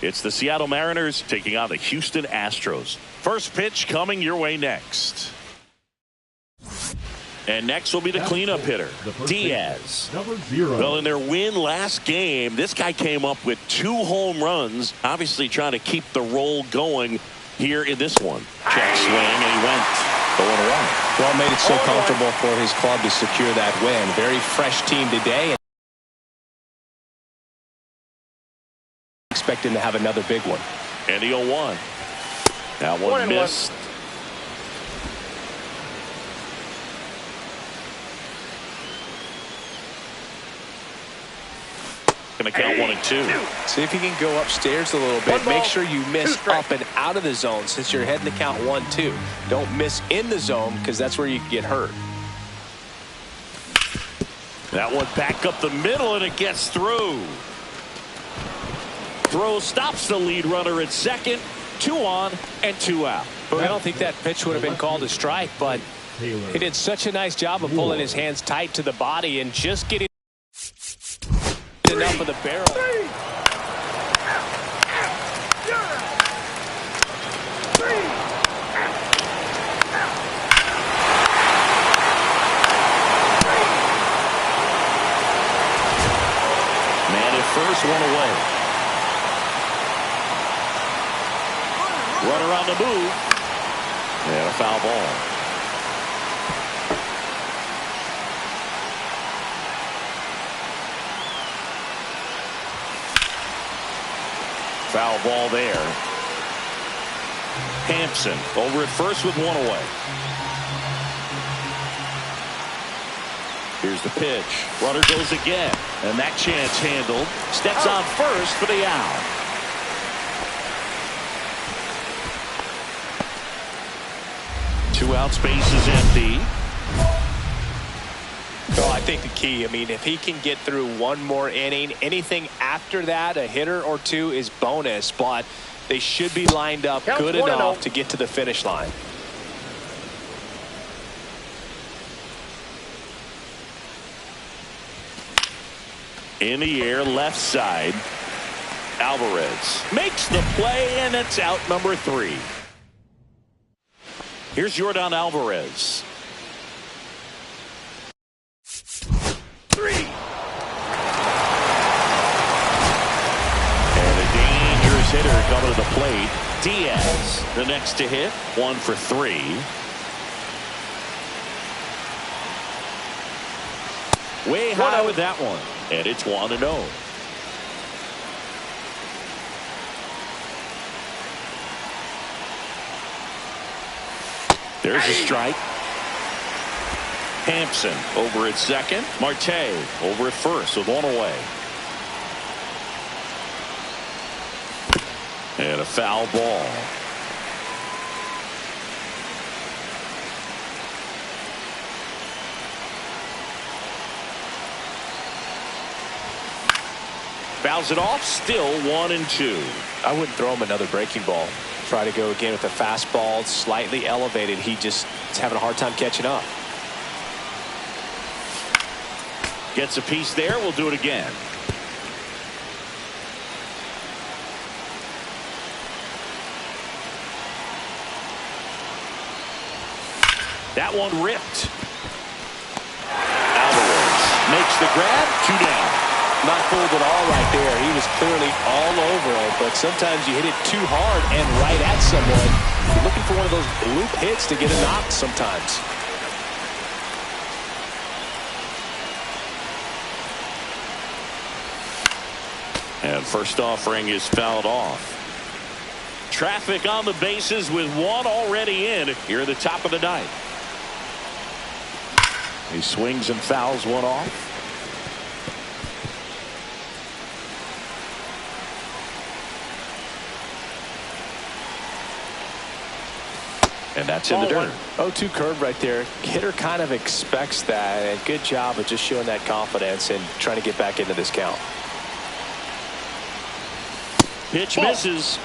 It's the Seattle Mariners taking on the Houston Astros. First pitch coming your way next. And next will be the cleanup hitter, Diaz. Well, in their win last game, this guy came up with 2 home runs, obviously trying to keep the roll going here in this one. Check swing, and he went 0-1. Well, made it so comfortable for his club to secure that win. Very fresh team today. Expecting to have another big one. And the 0-1. That one missed. Going to count 1-2. See if you can go upstairs a little bit. Make sure you miss up and out of the zone since you're heading to count 1-2. Don't miss in the zone because that's where you can get hurt. That one back up the middle, and it gets through. Throw stops the lead runner at second. 2 on and 2 out. I don't think that pitch would have been called a strike, but he did such a nice job of pulling his hands tight to the body and just getting enough of the barrel. Man at first, 1 away. Runner on the move. And a foul ball. Foul ball there. Hampson over at first with 1 away. Here's the pitch. Runner goes again. And that chance handled. Steps on first for the out. Two out, space is empty. Well, I think the key, if he can get through one more inning, anything after that, a hitter or 2 is bonus, but they should be lined up good enough to get to the finish line. In the air, left side. Alvarez makes the play, and it's out number 3. Here's Yordan Alvarez. 3. And a dangerous hitter coming to the plate. Diaz, the next to hit. 1 for 3. Way high with that one. And it's 1-0. There's a strike. Hampson over at second. Marte over at first with 1 away. And a foul ball. Fouls it off. Still 1-2. I wouldn't throw him another breaking ball. Try to go again with the fastball, slightly elevated. He just is having a hard time catching up. Gets a piece there. We'll do it again. That one ripped. Alvarez makes the grab. 2 down. Not fooled at all right there. He was clearly all over it, but sometimes you hit it too hard and right at someone. You're looking for one of those loop hits to get a knock sometimes. And first offering is fouled off. Traffic on the bases with 1 already in here at the top of the 9th. He swings and fouls 1 off. And that's in the dirt. 0-2 curve right there. Hitter kind of expects that, and good job of just showing that confidence and trying to get back into this count. Pitch misses,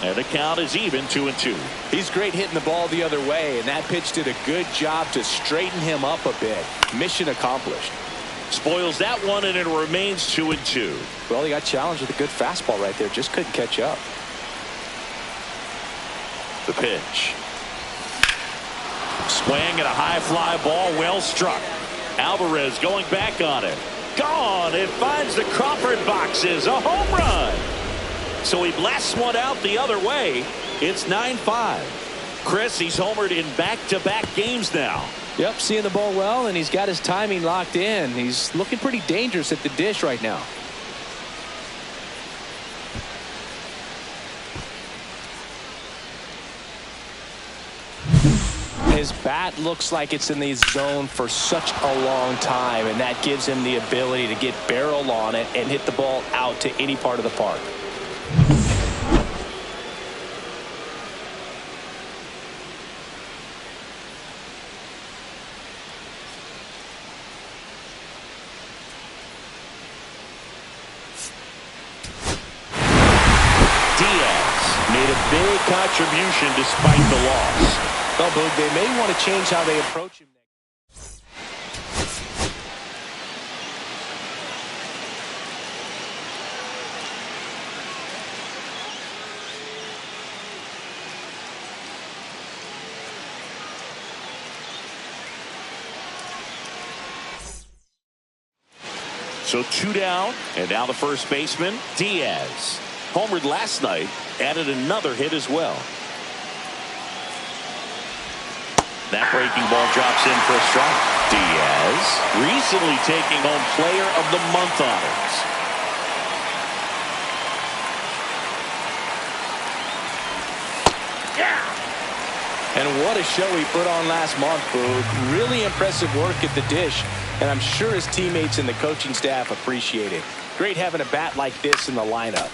and the count is even 2-2. He's great hitting the ball the other way, and that pitch did a good job to straighten him up a bit. Mission accomplished. Spoils that one, and it remains 2-2. Well, he got challenged with a good fastball right there. Just couldn't catch up. The pitch. Swing and a high fly ball, well struck. Alvarez going back on it. Gone. It finds the Crawford boxes. A home run. So he blasts one out the other way. It's 9-5. Chris, he's homered in back-to-back games now. Yep, seeing the ball well, and he's got his timing locked in. He's looking pretty dangerous at the dish right now. His bat looks like it's in the zone for such a long time, and that gives him the ability to get barrel on it and hit the ball out to any part of the park. Big contribution despite the loss. Well, Boog, they may want to change how they approach him next. So 2 down, and now the first baseman, Diaz. Homered last night, added another hit as well. That breaking ball drops in for a strike. Diaz recently taking home Player of the Month honors. Yeah! And what a show he put on last month, Boog. Really impressive work at the dish, and I'm sure his teammates and the coaching staff appreciate it. Great having a bat like this in the lineup.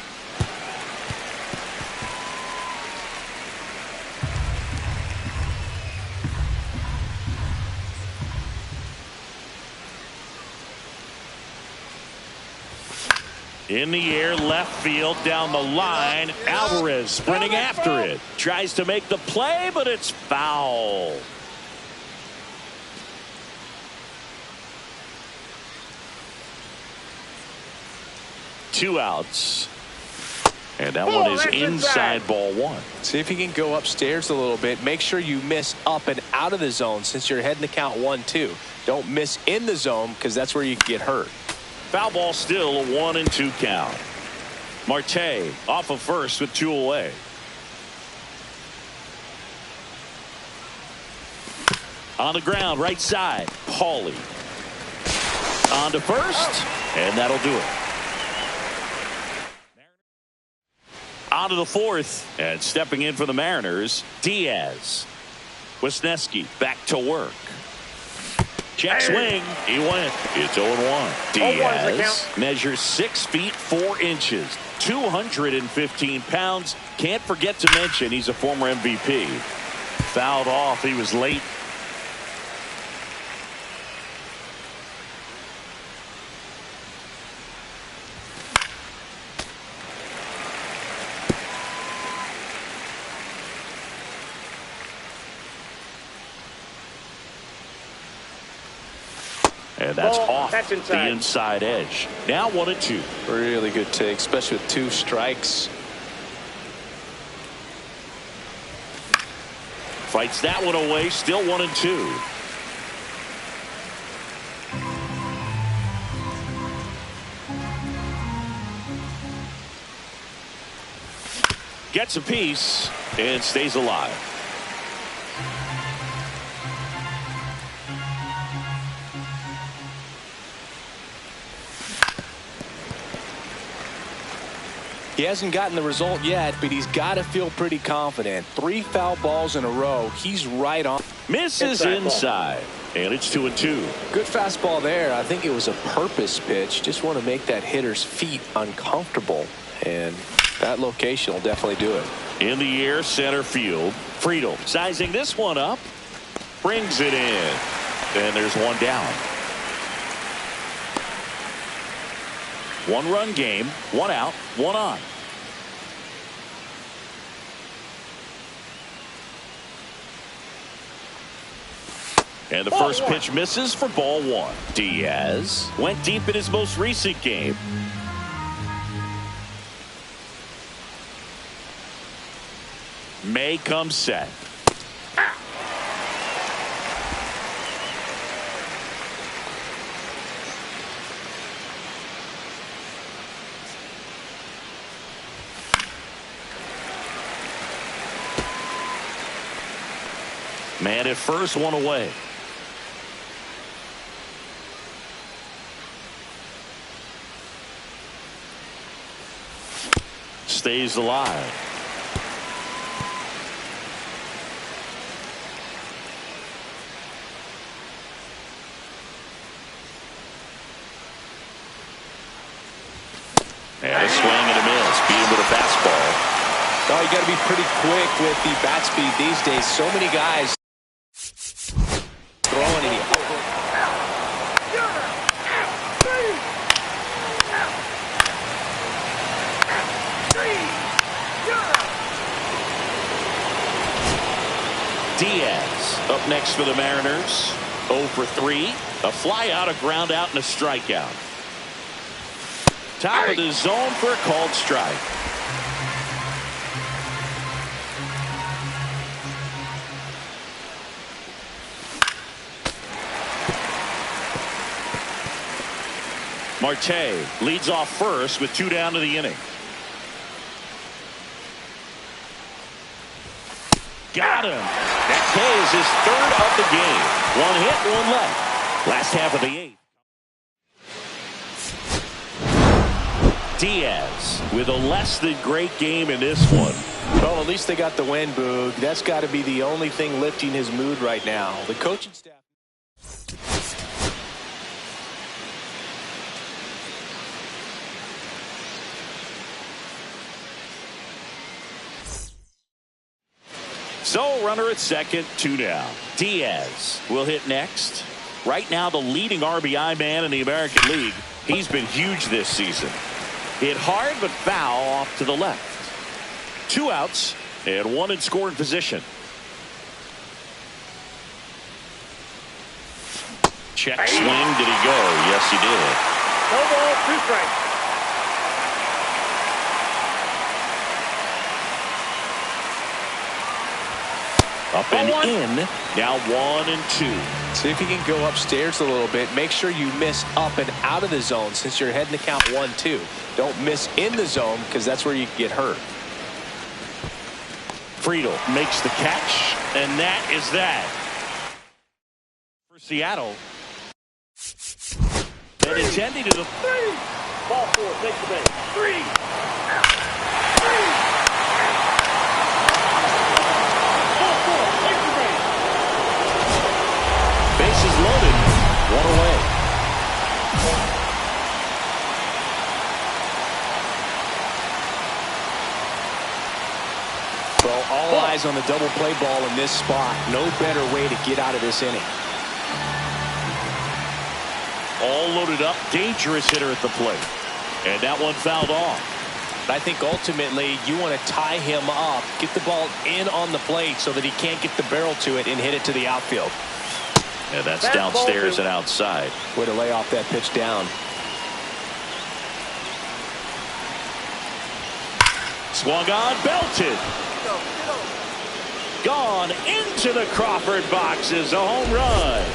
In the air, left field, down the line. Alvarez sprinting after it. Tries to make the play, but it's foul. Two outs. And that one is inside ball one. See if you can go upstairs a little bit. Make sure you miss up and out of the zone since you're heading to count 1-2. Don't miss in the zone because that's where you can get hurt. Foul ball still, a 1-2 count. Marte off of first with 2 away. On the ground, right side, Paulie. On to first, and that'll do it. On to the fourth, and stepping in for the Mariners, Diaz. Wisniewski back to work. Check swing. He went. It's 0-1. Diaz measures 6 feet 4 inches, 215 pounds. Can't forget to mention he's a former MVP. Fouled off. He was late. And that's off the inside edge. Now 1-2. Really good take, especially with 2 strikes. Fights that one away. Still 1-2. Gets a piece and stays alive. He hasn't gotten the result yet, but he's got to feel pretty confident. 3 foul balls in a row. He's right on. Misses inside, and it's 2-2. Good fastball there. I think it was a purpose pitch. Just want to make that hitter's feet uncomfortable, and that location will definitely do it. In the air, center field. Friedel sizing this one up. Brings it in. And there's one down. 1-run game, 1 out, 1 on. And the first pitch misses for ball one. Diaz went deep in his most recent game. May comes set. Man at first, one away. Stays alive. And a swing and a miss. Beat him with a fastball. Oh, you got to be pretty quick with the bat speed these days. So many guys throwing it. Diaz up next for the Mariners. 0 for 3. A fly out, a ground out, and a strikeout. Top of the zone for a called strike. Marte leads off first with 2 down to the inning. Got him. That K is his 3rd of the game. 1 hit, 1 left. Last half of the 8th. Diaz with a less than great game in this one. Well, at least they got the win, Boog. That's got to be the only thing lifting his mood right now. The coaching staff. So, runner at second, 2 down. Diaz will hit next. Right now, the leading RBI man in the American League. He's been huge this season. Hit hard, but foul off to the left. 2 outs and 1 in scoring position. Check swing. Did he go? Yes, he did. No ball, 2 strikes. Up and in. Now 1 and 2. See if you can go upstairs a little bit. Make sure you miss up and out of the zone since you're heading to count 1-2. Don't miss in the zone because that's where you get hurt. Friedel makes the catch, and that is that. For Seattle. And intending to the 3. Ball 4, take the base. 3. Bases loaded. 1 away. Well, all eyes on the double play ball in this spot. No better way to get out of this inning. All loaded up. Dangerous hitter at the plate. And that one fouled off. I think ultimately you want to tie him up, get the ball in on the plate so that he can't get the barrel to it and hit it to the outfield. Yeah, that's downstairs and outside. Way to lay off that pitch down. Swung on, belted. Gone into the Crawford boxes. A home run.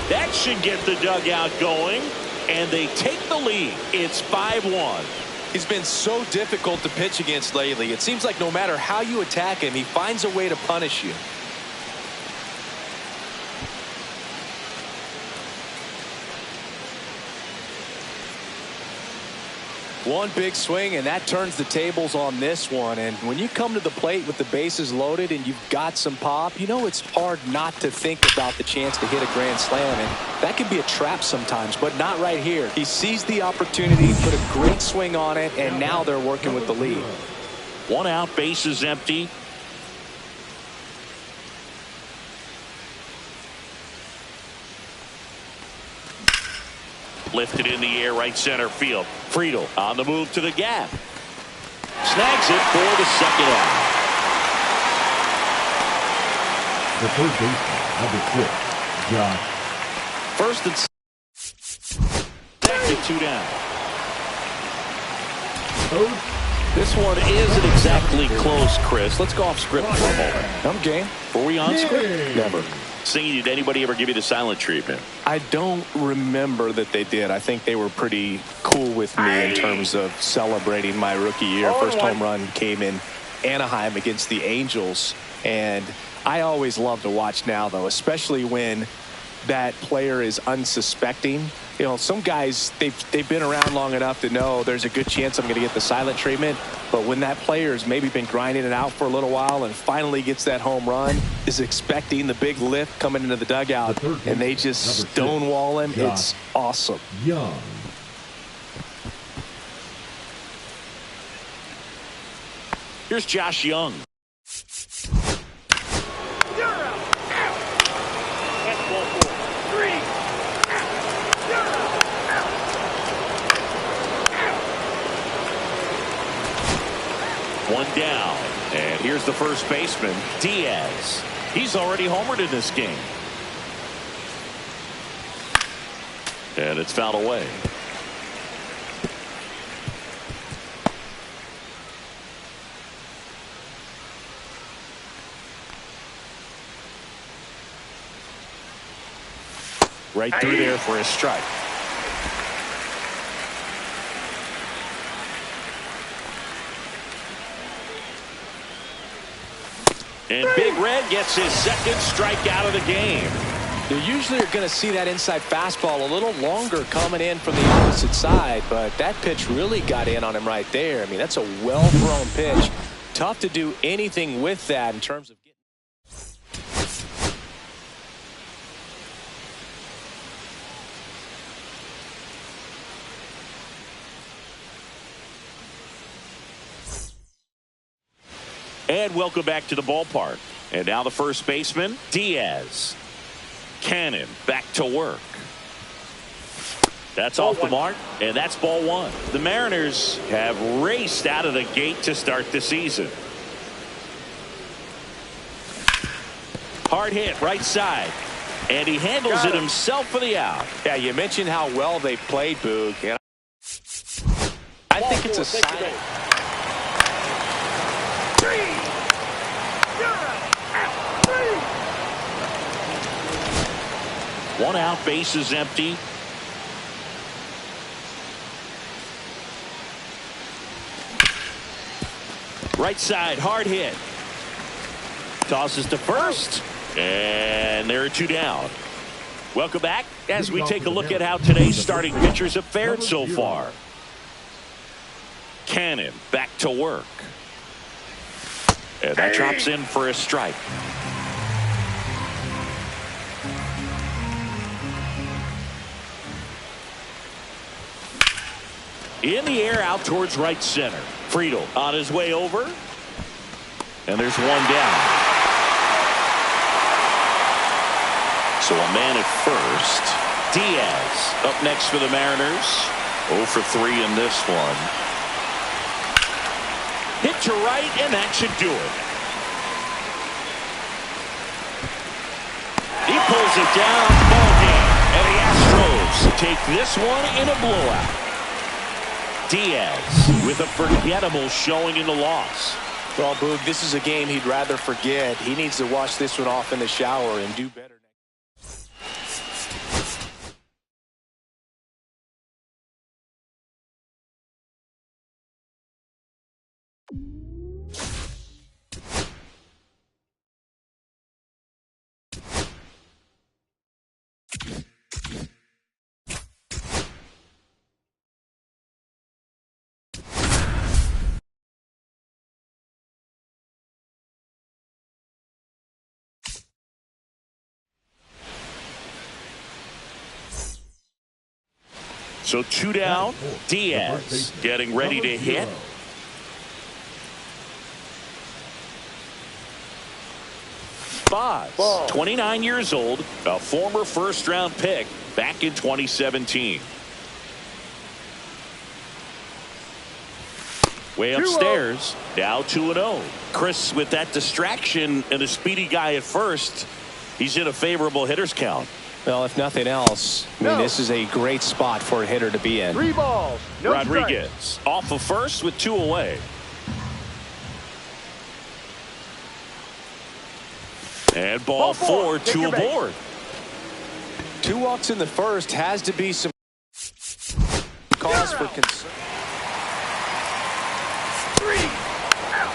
That should get the dugout going. And they take the lead. It's 5-1. He's been so difficult to pitch against lately. It seems like no matter how you attack him, he finds a way to punish you. One big swing, and that turns the tables on this one. And when you come to the plate with the bases loaded and you've got some pop, you know it's hard not to think about the chance to hit a grand slam. And that can be a trap sometimes, but not right here. He seized the opportunity, put a great swing on it, and now they're working with the lead. 1 out, bases empty. Lifted in the air, right center field. Friedel on the move to the gap. Snags it for the second out. The third baseman, number 6, First and second, 2 down. This one isn't exactly close, Chris. Let's go off script for a moment. I'm game. Were we on script? Never. Singing, did anybody ever give you the silent treatment? I don't remember that they did. I think they were pretty cool with me in terms of celebrating my rookie year. First home run came in Anaheim against the Angels. And I always love to watch now, though, especially when that player is unsuspecting. You know, some guys, they've been around long enough to know there's a good chance I'm going to get the silent treatment. But when that player's maybe been grinding it out for a little while and finally gets that home run, is expecting the big lift coming into the dugout, and they just stonewall him, it's awesome. Here's Josh Young. One down, and here's the first baseman, Diaz. He's already homered in this game. And it's fouled away. Right through there for a strike. And Big Red gets his second strikeout of the game. You usually are going to see that inside fastball a little longer coming in from the opposite side, but that pitch really got in on him right there. I mean, that's a well-thrown pitch. Tough to do anything with that in terms of getting. And welcome back to the ballpark. And now the first baseman, Diaz. Cannon back to work. That's off the mark, and that's ball one. The Mariners have raced out of the gate to start the season. Hard hit, right side. And he handles it himself for the out. Yeah, you mentioned how well they played, Boog. And I think it's a sign. One out, base is empty. Right side, hard hit. Tosses to first. And there are 2 down. Welcome back as we take a look at how today's starting pitchers have fared so far. Cannon back to work. And that drops in for a strike. In the air out towards right center. Friedel on his way over. And there's 1 down. So a man at first. Diaz up next for the Mariners. 0 for 3 in this one. Hit to right, and that should do it. He pulls it down. Ball game. And the Astros take this one in a blowout. Diaz with a forgettable showing in the loss. Well, Boog, this is a game he'd rather forget. He needs to wash this one off in the shower and do better. So 2 down. Diaz getting ready to hit. Boz, 29 years old, a former first-round pick back in 2017. Way upstairs, now 2-0. Chris, with that distraction and a speedy guy at first, he's in a favorable hitter's count. Well, if nothing else, I mean, this is a great spot for a hitter to be in. 3 balls. No Rodriguez strikes. off of first with 2 away. And ball 4, 2 aboard. 2 walks in the first has to be some cause for concern. 3 out.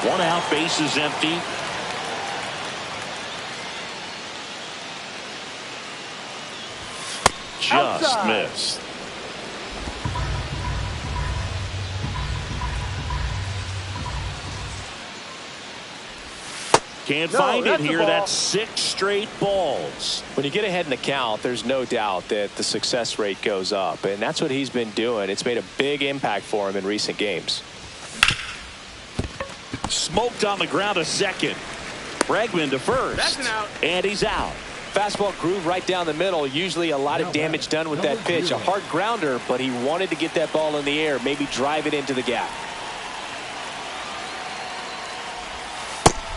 1 out, base is empty. Just Outside. missed. Can't find it here. That's 6 straight balls. When you get ahead in the count, there's no doubt that the success rate goes up, and that's what he's been doing. It's made a big impact for him in recent games. Smoked on the ground to second. Bregman to first. That's an out. And he's out. Fastball groove right down the middle. Usually a lot of damage done with that pitch. A hard grounder, but he wanted to get that ball in the air, maybe drive it into the gap.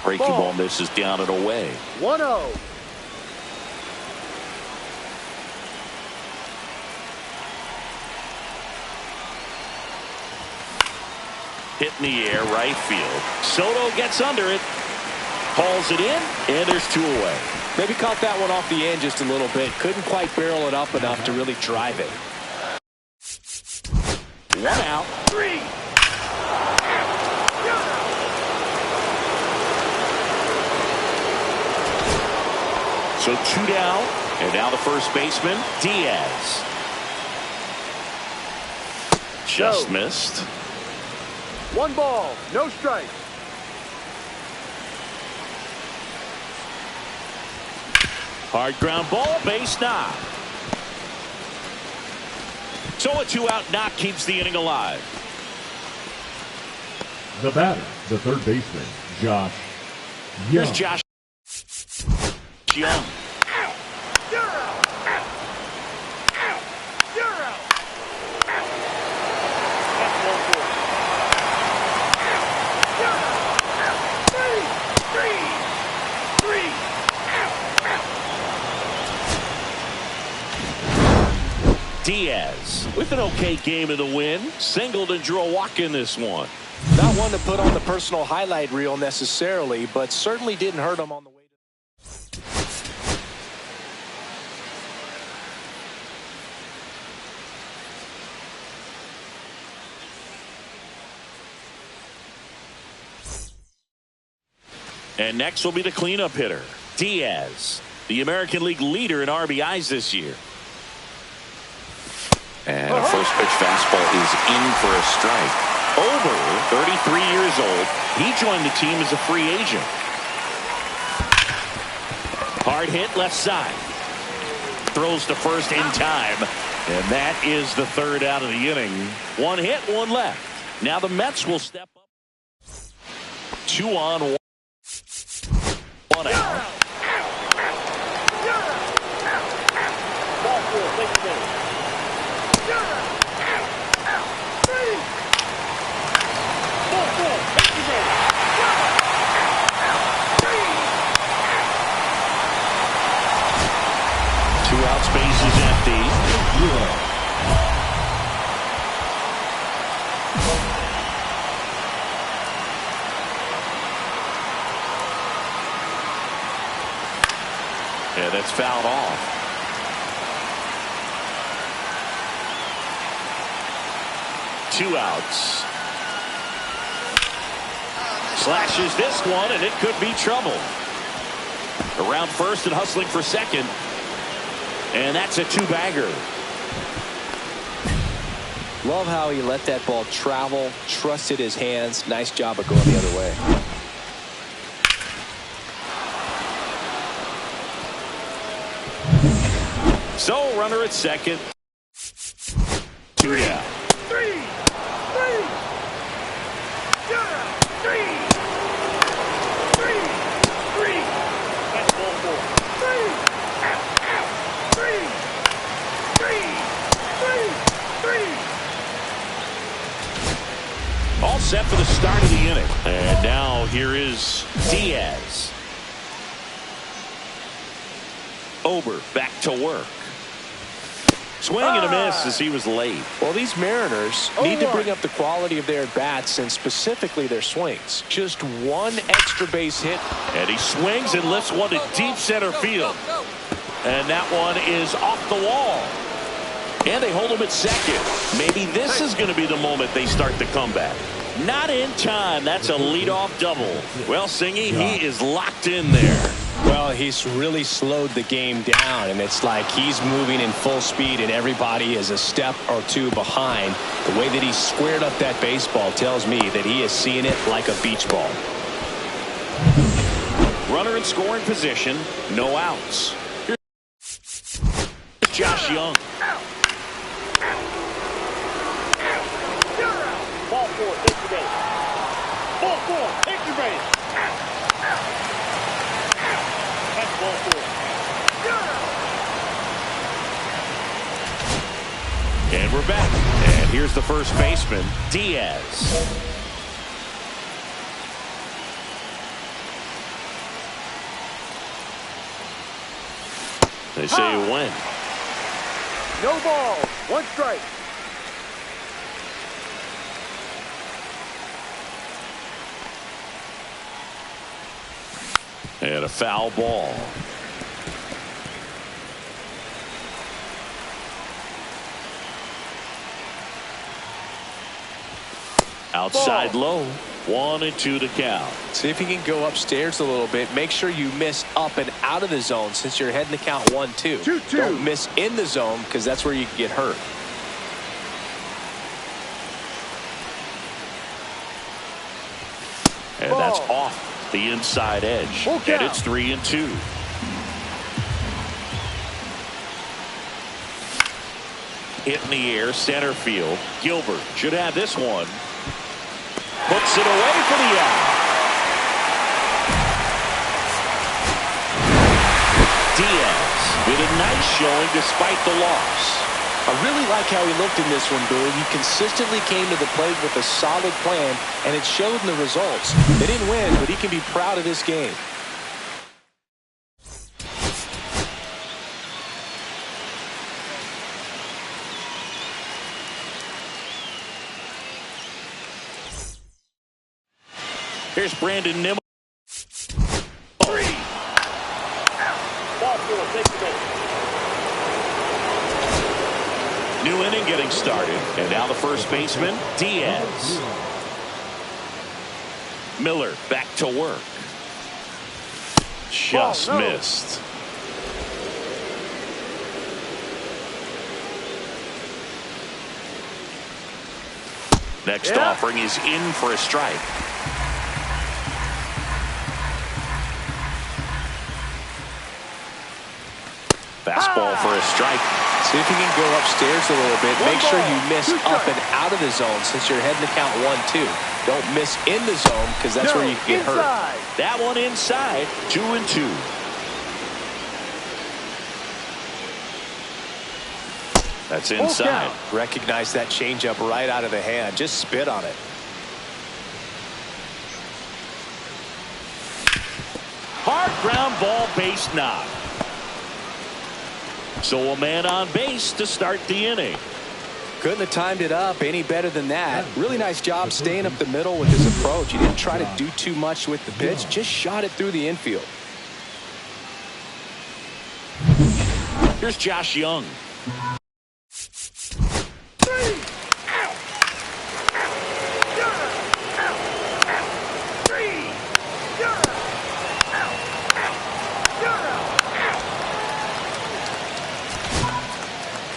Breaking ball misses down and away. 1-0. Hit in the air, right field. Soto gets under it. Hauls it in, and there's 2 away. Maybe caught that one off the end just a little bit. Couldn't quite barrel it up enough to really drive it. 1 out. 3. So 2 down, and now the first baseman, Diaz. Just missed. 1 ball. No strike. Hard ground ball, base knock. So a 2-out knock keeps the inning alive. The batter, the third baseman, Josh Young. Here's Josh Young. Diaz with an okay game in the win. Singled and drew a walk in this one. Not one to put on the personal highlight reel necessarily, but certainly didn't hurt him on the way to. And next will be the cleanup hitter, Diaz, the American League leader in RBIs this year. And a first pitch fastball is in for a strike. Ober, 33 years old. He joined the team as a free agent. Hard hit left side. Throws to first in time. And that is the 3rd out of the inning. 1 hit, 1 left. Now the Mets will step up. 2 on, 1 out. Ball 4. Take the base. 2 outs, base is empty. Yeah, that's fouled off. Two outs. Slashes this one, and it could be trouble. Around first and hustling for second. And that's a 2-bagger. Love how he let that ball travel, trusted his hands. Nice job of going the other way. So runner at second. 2 down. 3. 3. 3. 3. That's ball 4. 3. 3. 3. 3. 3. all set for the start of the inning. And now here is Diaz. Ober back to work. Swing and a miss as he was late. Well, these Mariners need to bring up the quality of their at-bats and specifically their swings. Just one extra base hit. And he swings and lifts one to deep center field. And that one is off the wall. And they hold him at second. Maybe this is going to be the moment they start the comeback. Not in time. That's a leadoff double. Well, Singy, he is locked in there. Well, he's really slowed the game down, and it's like he's moving in full speed, and everybody is a step or two behind. The way that he squared up that baseball tells me that he is seeing it like a beach ball. Runner in scoring position, no outs. Josh Young. Ball four, take the base. Ball four, take the base. That's ball four. And we're back. And here's the first baseman, Diaz. They say when. No ball, one strike. And a foul ball. Outside low. 1-2 to count. See if you can go upstairs a little bit. Make sure you miss up and out of the zone since you're heading to count 1-2. 2-2. Don't miss in the zone because that's where you can get hurt. And that's off the inside edge. And it's 3-2. Hit in the air, center field. Gilbert should have this one. Puts it away for the out. Diaz with a nice showing despite the loss. I really like how he looked in this one, Boone. He consistently came to the plate with a solid plan, and it showed in the results. They didn't win, but he can be proud of this game. Here's Brandon Nimmo. Ball four, take the base. New inning getting started. And now the first baseman, Diaz. Miller back to work. Just missed. Next offering is in for a strike. Fastball for a strike. See if you can go upstairs a little bit. Make sure you miss up and out of the zone since you're heading to count 1-2. Don't miss in the zone because that's where you can get hurt. That one inside, 2-2. That's inside. Recognize that changeup right out of the hand. Just spit on it. Hard ground ball, base knock. So a man on base to start the inning. Couldn't have timed it up any better than that. Really nice job staying up the middle with his approach. He didn't try to do too much with the pitch. Just shot it through the infield. Here's Josh Young.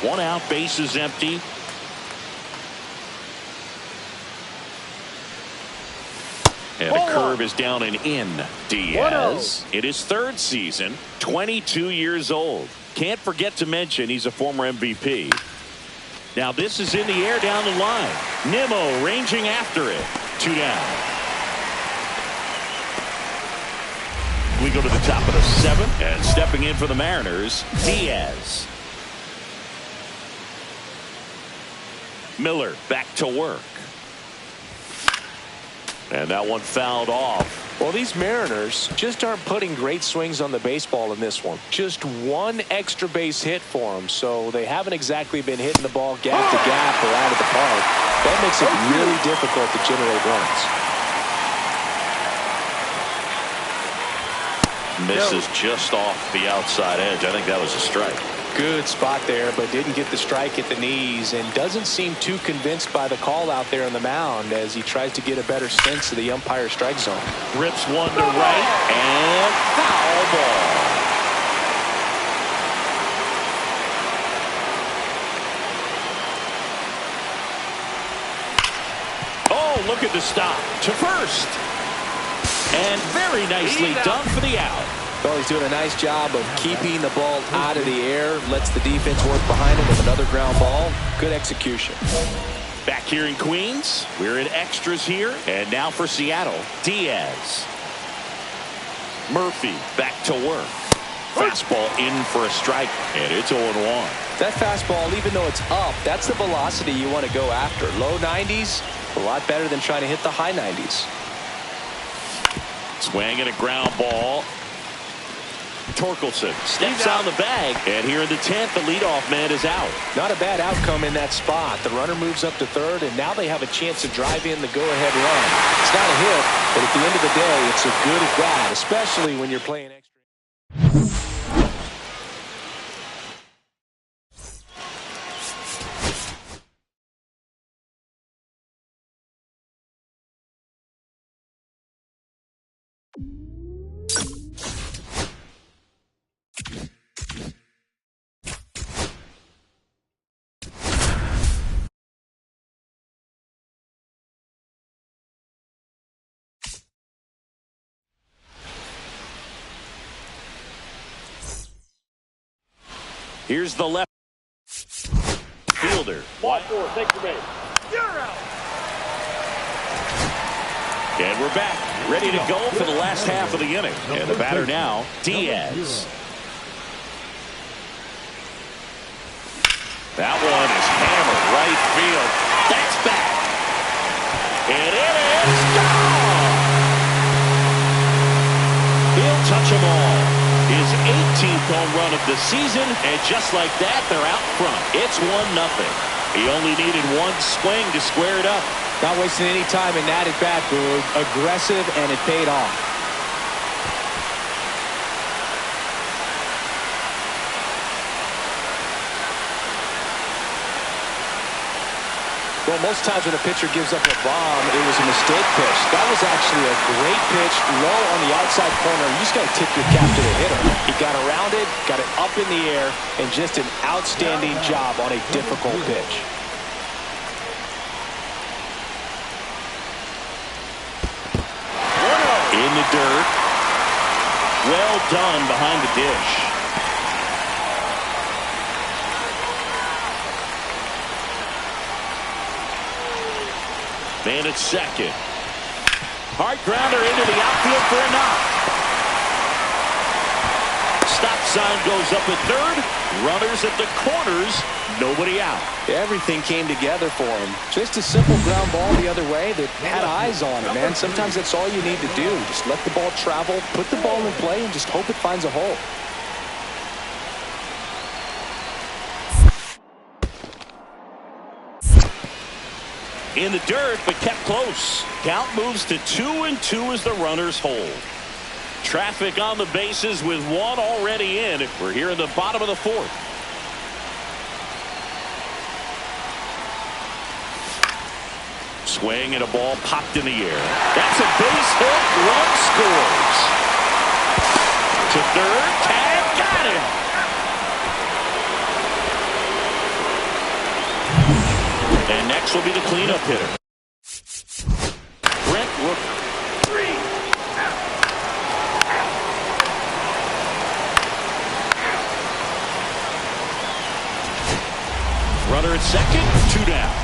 One out, base is empty. And a curve is down and in. Diaz in his third season, 22 years old. Can't forget to mention he's a former MVP. Now this is in the air down the line. Nimmo ranging after it. 2 down. We go to the top of the 7th, and stepping in for the Mariners, Diaz. Miller back to work. And that one fouled off. Well, these Mariners just aren't putting great swings on the baseball in this one. Just one extra base hit for them, so they haven't exactly been hitting the ball gap to gap or out of the park. That makes it really difficult to generate runs. Misses just off the outside edge. I think that was a strike. Good spot there, but didn't get the strike at the knees and doesn't seem too convinced by the call out there on the mound as he tries to get a better sense of the umpire strike zone. Rips one to right and foul ball. Oh, look at the stop to first. And very nicely done for the out. Well, he's doing a nice job of keeping the ball out of the air, lets the defense work behind him with another ground ball. Good execution. Back here in Queens, we're in extras here. And now for Seattle, Diaz. Murphy back to work. Fastball in for a strike, and it's 0-1. That fastball, even though it's up, that's the velocity you want to go after. Low 90s, a lot better than trying to hit the high 90s. Swing and a ground ball. Torkelson steps on the bag, and here in the 10th, the leadoff man is out. Not a bad outcome in that spot. The runner moves up to third, and now they have a chance to drive in the go-ahead run. It's not a hit, but at the end of the day, it's a good at bat, especially when you're playing extra. Here's the left fielder. Ball four, take your base. You're out. And we're back, ready to go for the last half of the inning. And the batter now, Diaz. That one is hammered right field. That's back. And it is gone. He'll touch them all. His 18th home run of the season, and just like that, they're out front. It's 1-0. He only needed one swing to square it up. Not wasting any time in that at bat, Boog. Aggressive, and it paid off. Well, most times when a pitcher gives up a bomb, it was a mistake pitch. That was actually a great pitch, low on the outside corner. You just got to tip your cap to the hitter. He got around it, got it up in the air, and just an outstanding job on a difficult pitch. In the dirt. Well done behind the dish. Man at second. Hard grounder into the outfield for a knock. Stop sign goes up at third. Runners at the corners. Nobody out. Everything came together for him. Just a simple ground ball the other way that had eyes on it, man. Sometimes that's all you need to do. Just let the ball travel, put the ball in play, and just hope it finds a hole. In the dirt, but kept close. Count moves to 2-2 as the runners hold. Traffic on the bases with one already in. We're here in the bottom of the fourth. Swing and a ball popped in the air. That's a base hit. Run scores. To third. Tag got him. And next will be the cleanup hitter. Brent Rooker. Runner at second, 2 down.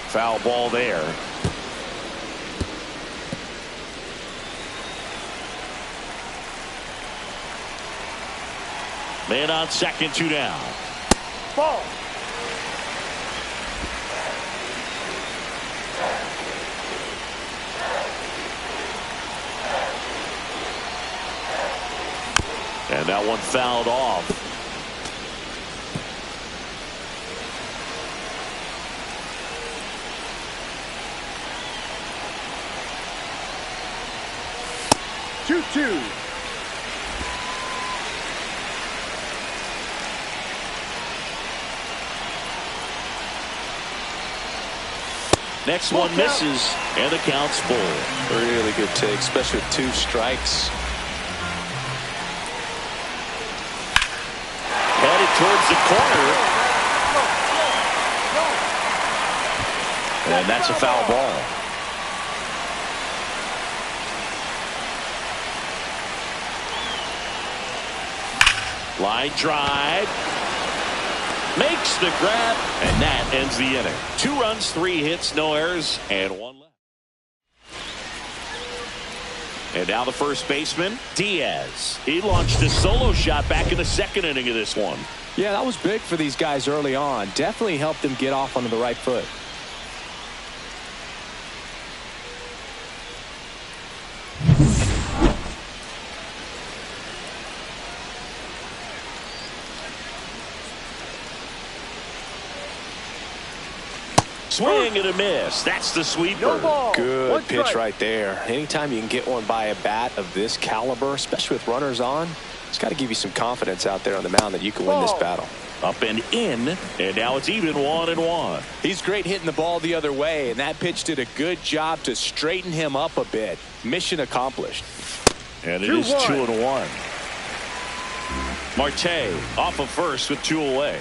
Foul ball there. Man on second, 2 down. Ball. And that one fouled off. Two. Next one misses, and the count's full. Really good take, especially with 2 strikes. Headed towards the corner. And that's a foul ball. Line drive. Makes the grab, and that ends the inning. 2 runs, 3 hits, no errors, and 1 left. And now the first baseman, Diaz. He launched a solo shot back in the second inning of this one. Yeah, that was big for these guys early on. Definitely helped them get off onto the right foot. Swing and a miss. That's the sweeper. No ball. Good pitch right there. Anytime you can get one by a bat of this caliber, especially with runners on, it's got to give you some confidence out there on the mound that you can win this battle. Up and in, and now it's even 1-1. He's great hitting the ball the other way, and that pitch did a good job to straighten him up a bit. Mission accomplished. And it is 2-1. Marte off of first with 2 away.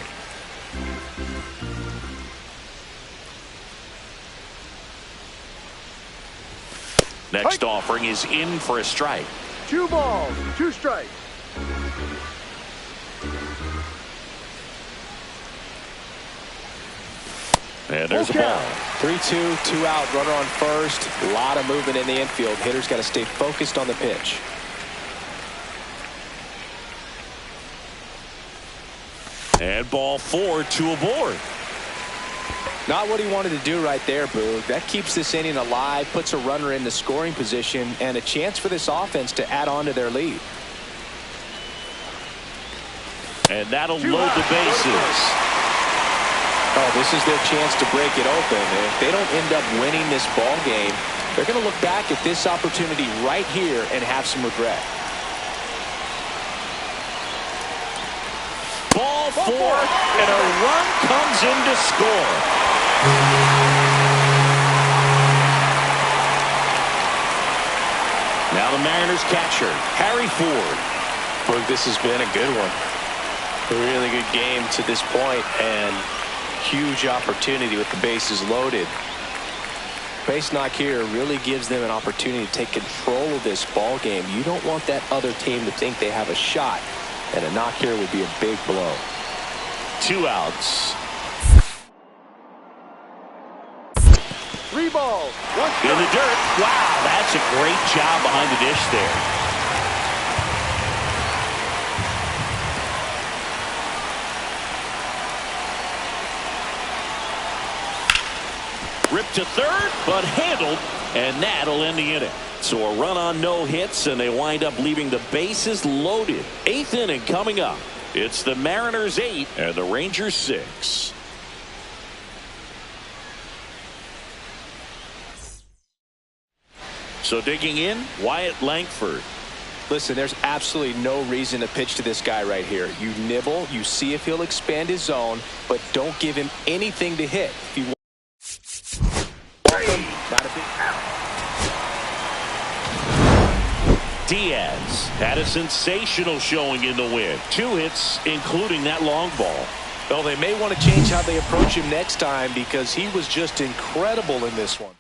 Next offering is in for a strike. 2 balls, 2 strikes. And there's a ball. 3-2, 2 out, runner on first. A lot of movement in the infield. Hitter's got to stay focused on the pitch. And ball 4, 2 aboard. Not what he wanted to do right there, Boog. That keeps this inning alive, puts a runner in the scoring position, and a chance for this offense to add on to their lead. And that'll load the bases. Oh, this is their chance to break it open. And if they don't end up winning this ball game, they're going to look back at this opportunity right here and have some regret. Ball 4, and a run comes in to score. Now the Mariners catcher, Harry Ford. Boog, this has been a good one. A really good game to this point, and huge opportunity with the bases loaded. Base knock here really gives them an opportunity to take control of this ball game. You don't want that other team to think they have a shot, and a knock here would be a big blow. 2 outs. 3 balls, 1 strike. In the dirt. Wow, that's a great job behind the dish there. Ripped to third, but handled, and that'll end the inning. So a run on no hits, and they wind up leaving the bases loaded. 8th inning coming up. It's the Mariners 8 and the Rangers 6. So digging in, Wyatt Langford. Listen, there's absolutely no reason to pitch to this guy right here. You nibble, you see if he'll expand his zone, but don't give him anything to hit. If you want him, not a big Diaz had a sensational showing in the win. 2 hits, including that long ball. Well, they may want to change how they approach him next time because he was just incredible in this one.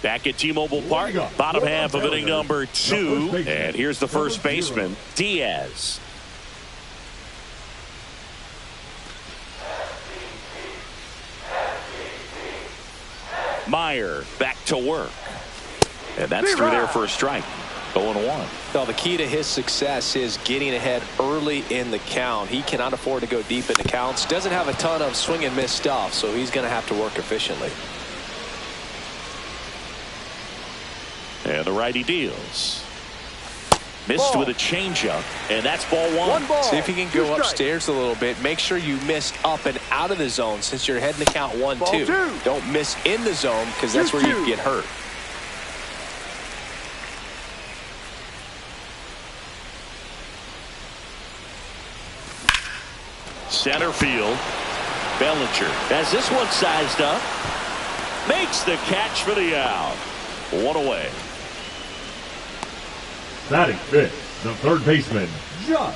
Back at T-Mobile Park, bottom half of inning number 2. And here's the first baseman, Diaz. Meyer back to work. And that's through there for a strike. 0-1. Well, the key to his success is getting ahead early in the count. He cannot afford to go deep in the counts. Doesn't have a ton of swing and miss stuff, so he's going to have to work efficiently. And the righty deals. Missed with a changeup, and that's ball 1. See if you can go upstairs a little bit. Make sure you miss up and out of the zone since you're heading to count 1-2. Don't miss in the zone because that's where you get hurt. Center field. Bellinger has this one sized up. Makes the catch for the out. 1 away. Batting fifth, the third baseman, Josh.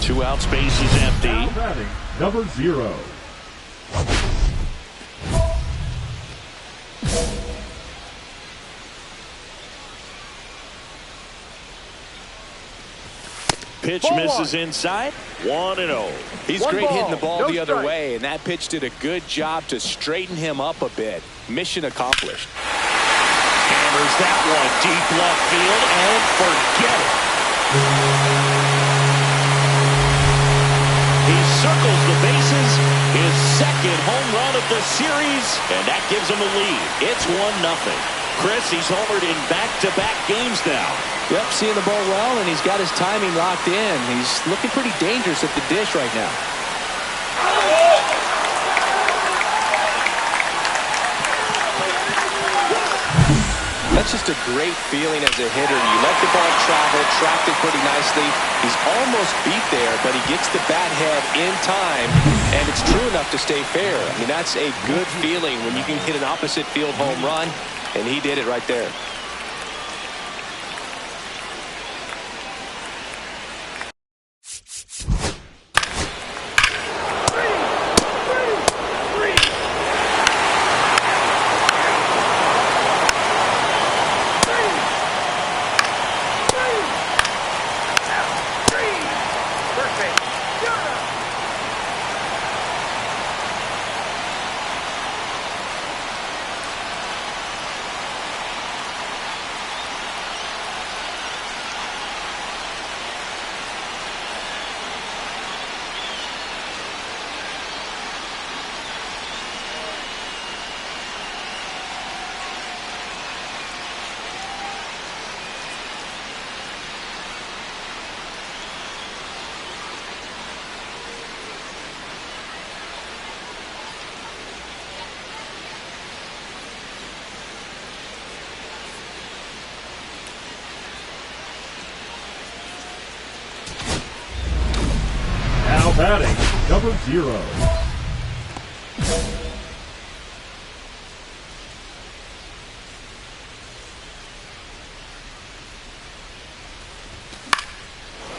2 outs, base is empty. Now batting number 0. Pitch misses inside. 1-0. He's great hitting the ball the other way, and that pitch did a good job to straighten him up a bit. Mission accomplished. Hammers that one deep left field and forget it. He circles the bases, his second home run of the series, and that gives him a lead. It's 1-0. Chris, he's homered in back-to-back games now. Yep, seeing the ball well, and he's got his timing locked in. He's looking pretty dangerous at the dish right now. That's just a great feeling as a hitter. You let the ball travel, tracked it pretty nicely. He's almost beat there, but he gets the bat head in time, and it's true enough to stay fair. I mean, that's a good feeling when you can hit an opposite field home run, and he did it right there. Batting number 0.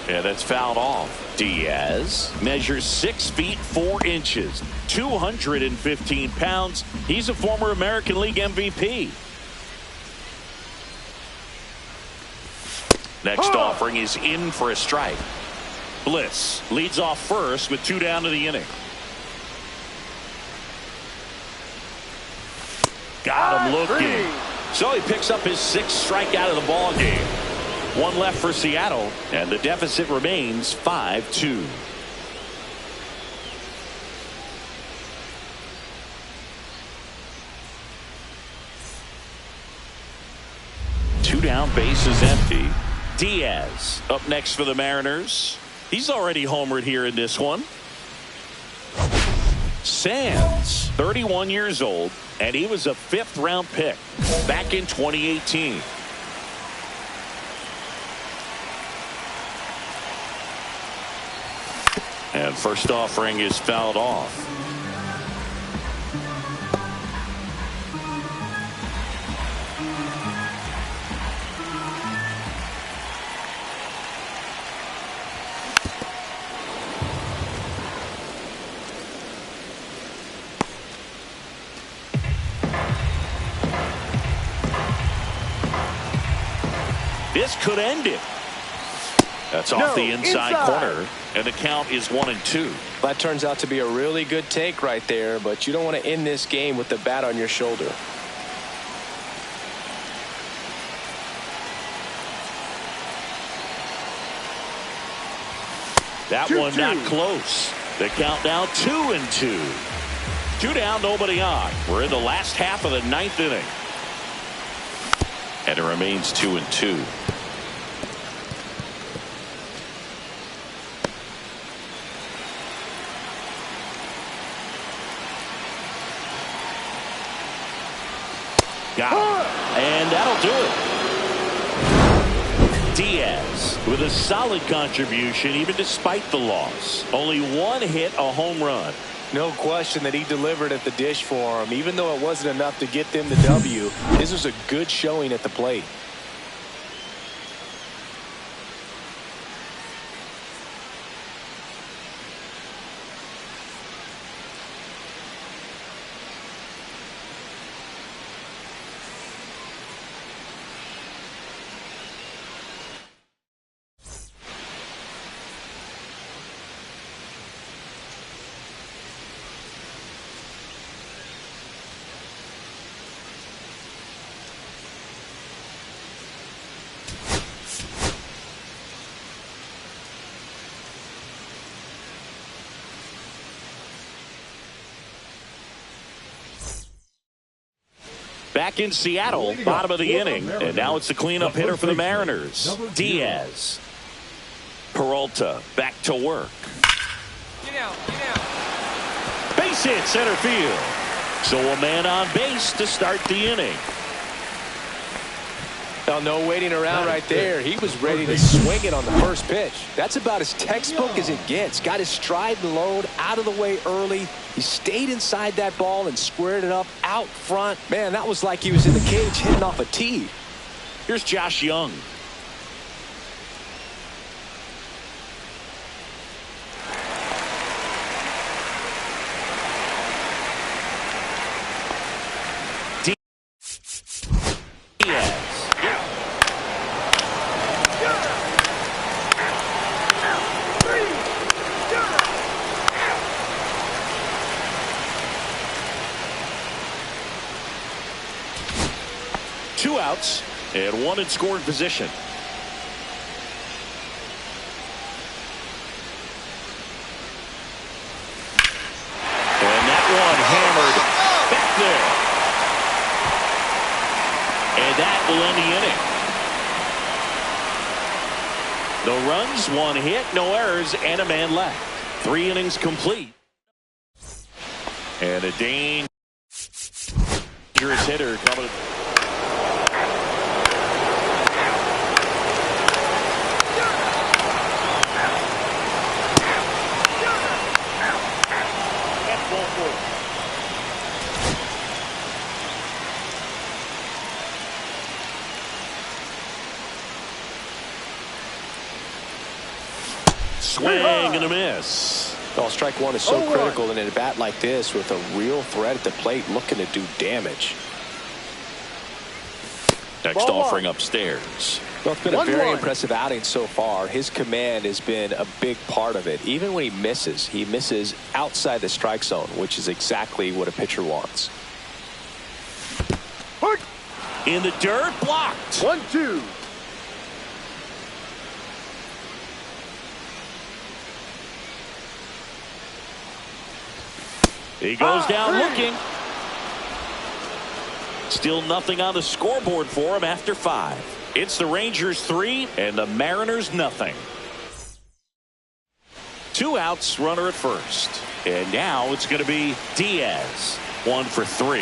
Yeah, that's fouled off. Diaz measures 6 feet 4 inches, 215 pounds. He's a former American League MVP. Next offering is in for a strike. Bliss leads off first with 2 down to the inning. Got him looking. So he picks up his 6th strikeout of the ball game. 1 left for Seattle, and the deficit remains 5-2. Two down, bases empty. Diaz up next for the Mariners. He's already homered here in this one. Sands, 31 years old, and he was a 5th-round pick back in 2018. And first offering is fouled off. This could end it. That's off the inside corner, and the count is 1-2. That turns out to be a really good take right there, but you don't want to end this game with the bat on your shoulder. That one not close. The count now 2-2. 2 down, nobody on. We're in the last half of the 9th inning. And it remains 2-2. Got him. And that'll do it. Diaz with a solid contribution even despite the loss. Only one hit, a home run. No question that he delivered at the dish for him. Even though it wasn't enough to get them the W, this was a good showing at the plate. Back in Seattle, bottom of the inning, and now it's the cleanup hitter for the Mariners. Diaz. Peralta back to work. Get out, get out. Base hit center field. So a man on base to start the inning. Well, no waiting around right there. He was ready to swing it on the first pitch. That's about as textbook as it gets. Got his stride and load out of the way early. He stayed inside that ball and squared it up out front. Man, that was like he was in the cage hitting off a tee. Here's Josh Young. Two outs and one in scoring position. And that one hammered back there. And that will end the inning. No runs, one hit, no errors, and a man left. 3 innings complete. And a dangerous hitter coming. Swing and a miss. Well, strike one is so critical in a bat like this with a real threat at the plate looking to do damage. Next offering upstairs. Well, it's been a very impressive outing so far. His command has been a big part of it. Even when he misses outside the strike zone, which is exactly what a pitcher wants. In the dirt, blocked. 1-2. He goes down looking. Still nothing on the scoreboard for him after 5. It's the Rangers 3 and the Mariners nothing. 2 outs, runner at first. And now it's going to be Diaz. 1 for 3.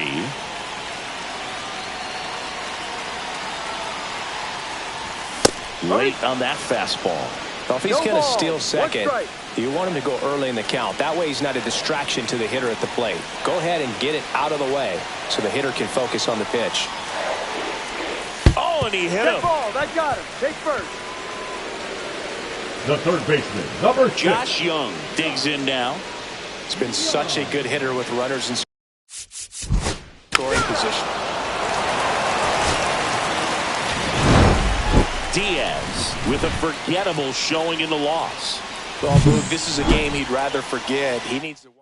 Late on that fastball. Well, if he's going to steal second, you want him to go early in the count. That way he's not a distraction to the hitter at the plate. Go ahead and get it out of the way so the hitter can focus on the pitch. Oh, and he hit him. Ball, that got him. Take first. The third baseman, number 6. Josh Young digs in now. He's been such a good hitter with runners in scoring position. Diaz with a forgettable showing in the loss. Well, Boog, this is a game he'd rather forget. He needs to watch.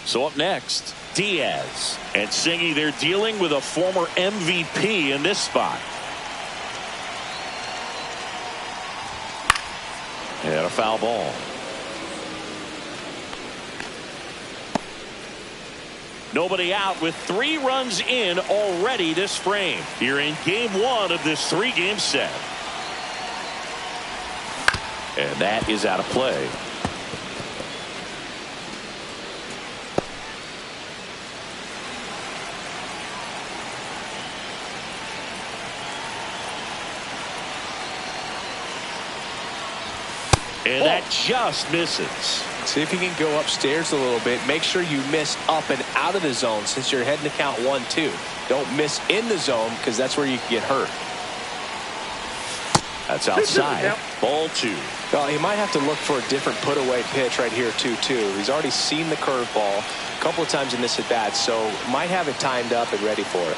So up next, Diaz. And Singy, they're dealing with a former MVP in this spot. And a foul ball. Nobody out with 3 runs in already this frame. Here in game 1 of this 3-game set. And that is out of play. And that just misses. See if you can go upstairs a little bit. Make sure you miss up and out of the zone since you're heading to count 1-2. Don't miss in the zone because that's where you can get hurt. That's outside. Ball 2. Well, he might have to look for a different put-away pitch right here, 2-2. He's already seen the curveball a couple of times in this at-bat, so might have it timed up and ready for it.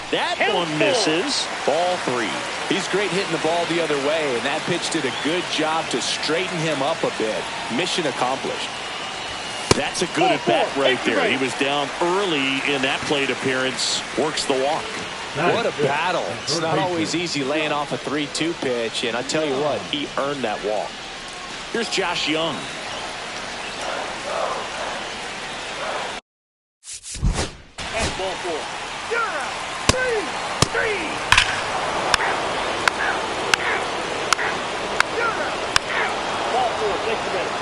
That one misses. Ball 3. He's great hitting the ball the other way, and that pitch did a good job to straighten him up a bit. Mission accomplished. That's a good at-bat right there. He was down early in that plate appearance. Works the walk. What a battle. It's not always easy laying off a 3-2 pitch, and I tell you what, he earned that walk. Here's Josh Young. That's ball 4. You're out. 3. You're out. Ball 4. Take the minute.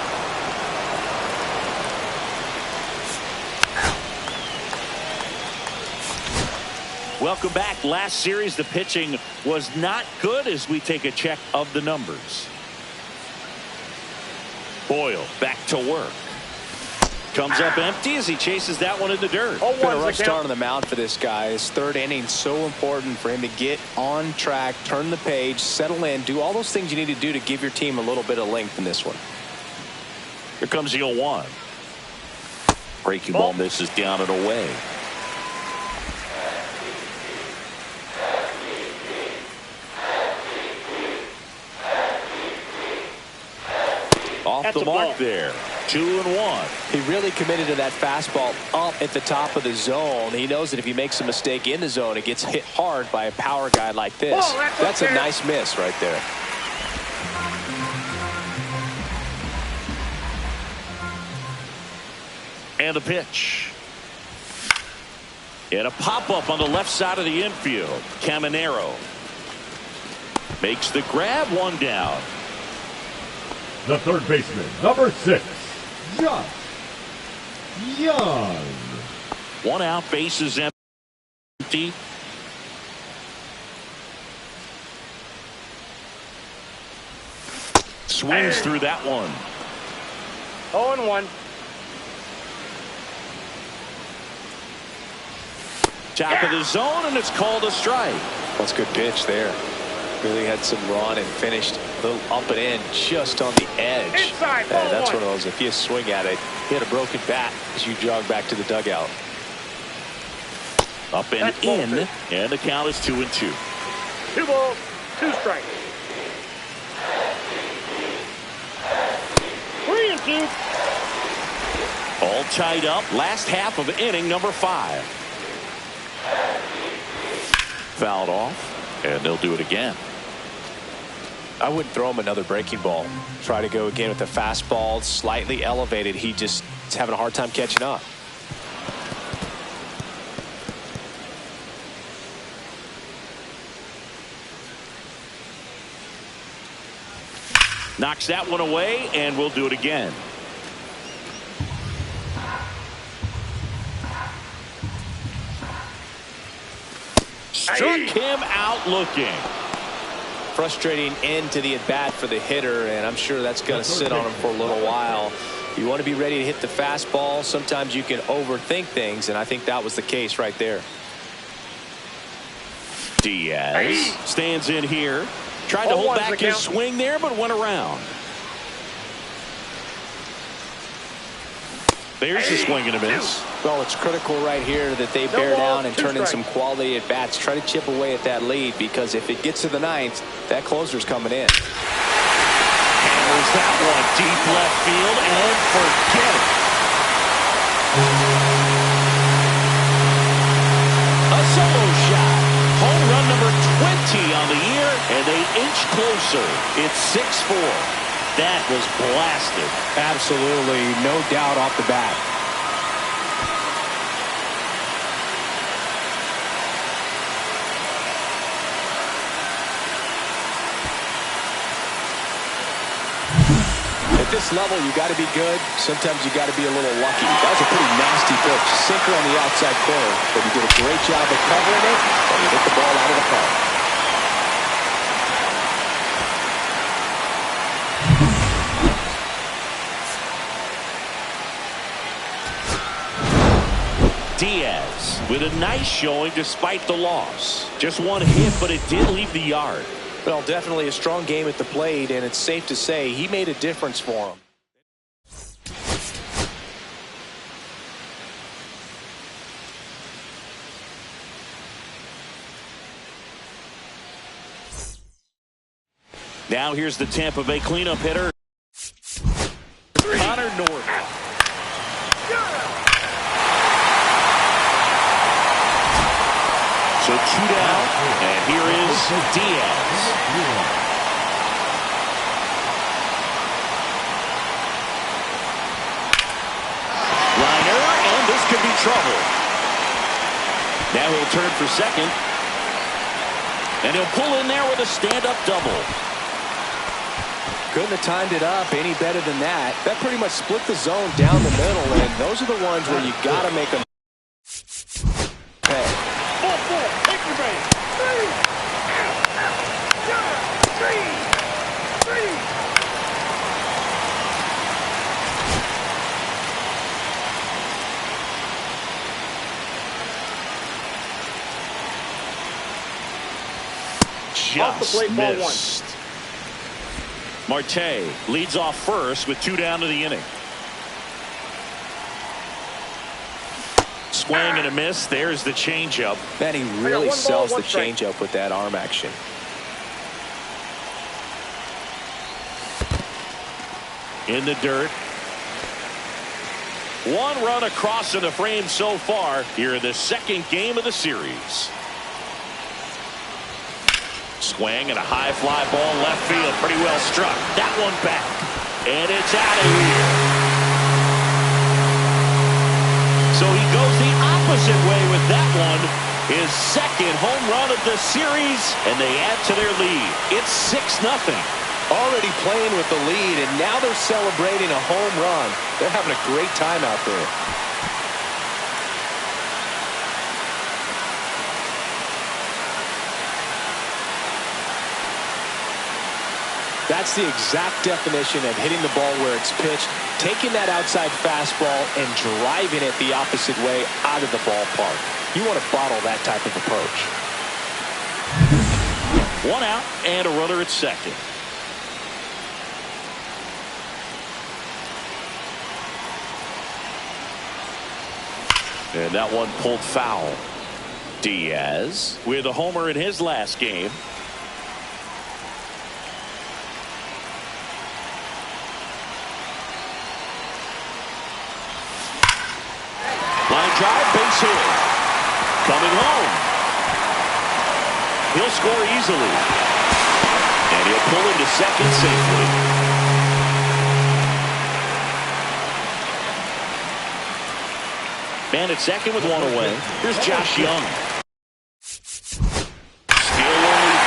Welcome back. Last series, the pitching was not good as we take a check of the numbers. Boyle back to work. Comes up empty as he chases that one in the dirt. Been a rough start on the mound for this guy. His 3rd inning so important for him to get on track, turn the page, settle in, do all those things you need to do to give your team a little bit of length in this one. Here comes the 0-1. Breaking ball misses down and away. Off the mark there. 2-1. He really committed to that fastball up at the top of the zone. He knows that if he makes a mistake in the zone, it gets hit hard by a power guy like this. That's a nice miss right there. And a pitch. And a pop-up on the left side of the infield. Caminero makes the grab, 1 down. The 3rd baseman, number 6, Josh Young. 1 out, bases empty. Swings through that one. 0-1. Top of the zone, and it's called a strike. That's a good pitch there. Really had some run and finished a little up and in just on the edge. Inside, that's one of those, if you swing at it, you had a broken bat as you jog back to the dugout. Up and in, and the count is 2-2. 2 balls, 2 strikes. 3-2. All tied up. Last half of inning number 5. Fouled off, and they'll do it again. I wouldn't throw him another breaking ball. Try to go again with the fastball, slightly elevated. He just is having a hard time catching up. Knocks that one away, and we'll do it again. Struck him out looking. Frustrating end to the at-bat for the hitter, and I'm sure that's going to sit on him for a little while. You want to be ready to hit the fastball. Sometimes you can overthink things, and I think that was the case right there. Diaz stands in here. Tried to hold back his swing there, but went around. There's the swing and a miss. Well, it's critical right here that they bear down and turn in some quality at bats. Try to chip away at that lead, because if it gets to the ninth, that closer's coming in. Hammers that one deep left field and forget it. A solo shot. Home run number 20 on the year, and they inch closer. It's 6-4. That was blasted. Absolutely, no doubt off the bat. At this level, you got to be good. Sometimes you got to be a little lucky. That was a pretty nasty pitch. Sinker on the outside corner, but he did a great job of covering it, and he hit the ball out of the park. Diaz with a nice showing despite the loss. Just one hit, but it did leave the yard. Well, definitely a strong game at the plate, and it's safe to say he made a difference for him. Now here's the Tampa Bay cleanup hitter, Connor North. So 2 down, and here is Diaz. Liner, and this could be trouble. Now he'll turn for second, and he'll pull in there with a stand-up double. Couldn't have timed it up any better than that. That pretty much split the zone down the middle, and those are the ones where you got to make them pay. Just missed. Marte leads off first with 2 down to the inning. Swing and a miss. There's the changeup. Man, he really sells the changeup with that arm action. In the dirt. 1 run across in the frame so far here in the second game of the series. Swing and a high fly ball left field. Pretty well struck. That one back. And it's out of here. So he goes the opposite way with that one. His second home run of the series, and they add to their lead. It's 6-0. Already playing with the lead, and now they're celebrating a home run. They're having a great time out there. That's the exact definition of hitting the ball where it's pitched, taking that outside fastball and driving it the opposite way out of the ballpark. You want to bottle that type of approach. 1 out and a runner at second. And that one pulled foul. Diaz with a homer in his last game. Line drive, base hit. Coming home. He'll score easily. And he'll pull into second safely. Man at second with 1 away. Here's Josh Young. Steal only.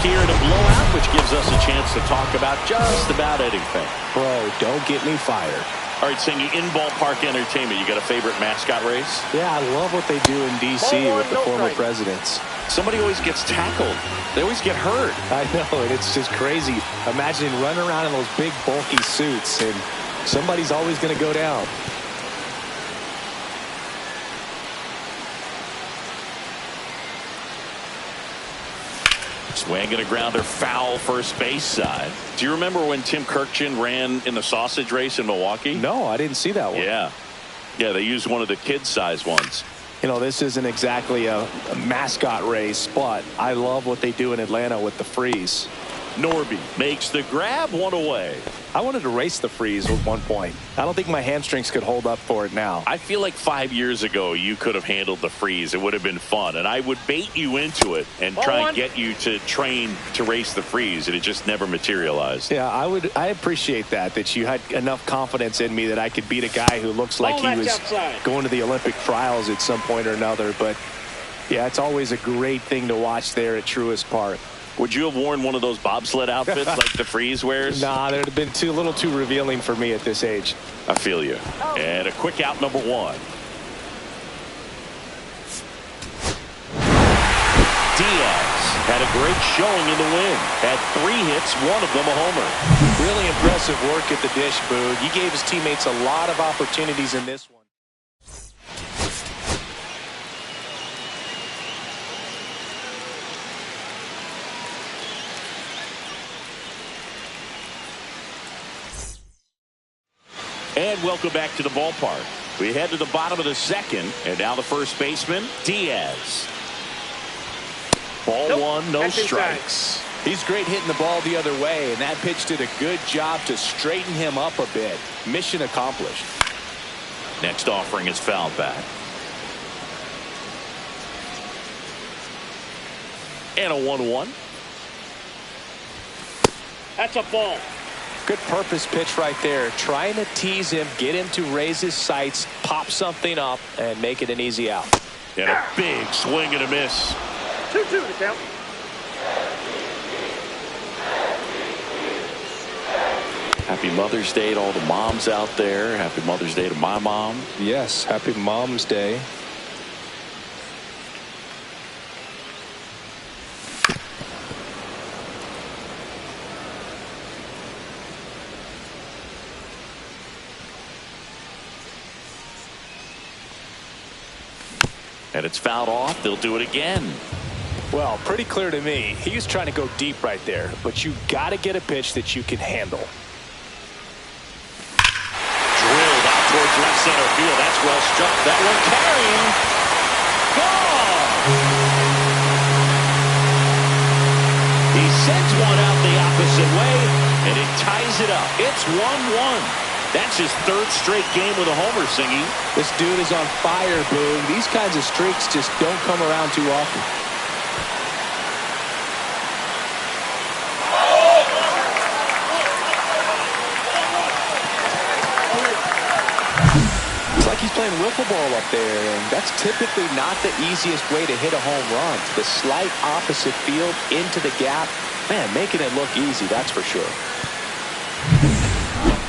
here in a blowout, which gives us a chance to talk about just about anything. Bro, don't get me fired. All right, Singy, in ballpark entertainment, you got a favorite mascot race? Yeah, I love what they do in D.C. with the former presidents. Somebody always gets tackled. They always get hurt. I know, and it's just crazy. Imagine running around in those big, bulky suits, and somebody's always going to go down. Swing and a grounder, foul first base side. Do you remember when Tim Kirkjian ran in the sausage race in Milwaukee? No, I didn't see that one. Yeah, they used one of the kid-sized ones. You know, this isn't exactly a mascot race, but I love what they do in Atlanta with the freeze. Norby makes the grab, one away. I wanted to race the freeze at one point. I don't think my hamstrings could hold up for it now. I feel like 5 years ago you could have handled the freeze. It would have been fun, and I would bait you into it and try and get you to train to race the freeze, and it just never materialized. Yeah, I appreciate that you had enough confidence in me that I could beat a guy who looks like he was going to the Olympic trials at some point or another. But yeah, it's always a great thing to watch there at Truist Park. Would you have worn one of those bobsled outfits like the freeze wears? Nah, that would have been a little too revealing for me at this age. I feel you. And a quick out, number one. Diaz had a great showing in the win. Had 3 hits, one of them a homer. Really impressive work at the dish, Boog. He gave his teammates a lot of opportunities in this one. And welcome back to the ballpark. We head to the bottom of the second, and now the first baseman, Diaz. Ball one, no strikes. He's great hitting the ball the other way, and that pitch did a good job to straighten him up a bit. Mission accomplished. Next offering is fouled back. And a 1-1. That's a ball. Good purpose pitch right there. Trying to tease him, get him to raise his sights, pop something up, and make it an easy out. And a big swing and a miss. 2-2 to count. Happy Mother's Day to all the moms out there. Happy Mother's Day to my mom. Yes, happy Mom's Day. And it's fouled off. They'll do it again. Well, pretty clear to me. He was trying to go deep right there, but you got to get a pitch that you can handle. Drilled out towards left center field. That's well struck. That one carrying. Gone. He sends one out the opposite way, and it ties it up. It's 1-1. That's his 3rd straight game with a homer, Singy. This dude is on fire, Boog. These kinds of streaks just don't come around too often. It's like he's playing wiffle ball up there, and that's typically not the easiest way to hit a home run. The slight opposite field into the gap. Man, making it look easy, that's for sure.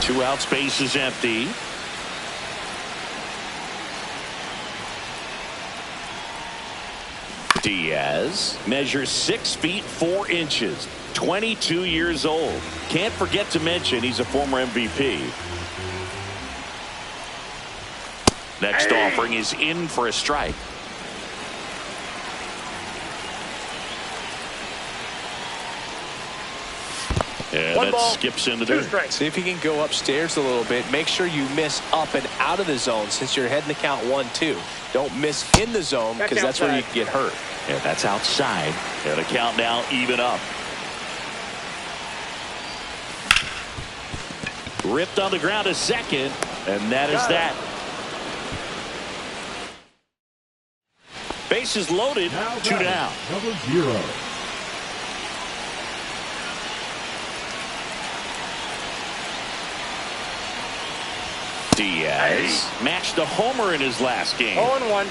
2 out, space is empty. Diaz measures 6 feet 4 inches, 22 years old. Can't forget to mention he's a former MVP. Next offering is in for a strike. And that skips into there. See if you can go upstairs a little bit. Make sure you miss up and out of the zone since you're heading to count 1-2. Don't miss in the zone because that's where you can get hurt. Yeah, that's outside. And the count now even up. Ripped on the ground to second, and that is that. Bases loaded, 2 down. Number 0. Diaz matched a homer in his last game. 0-1.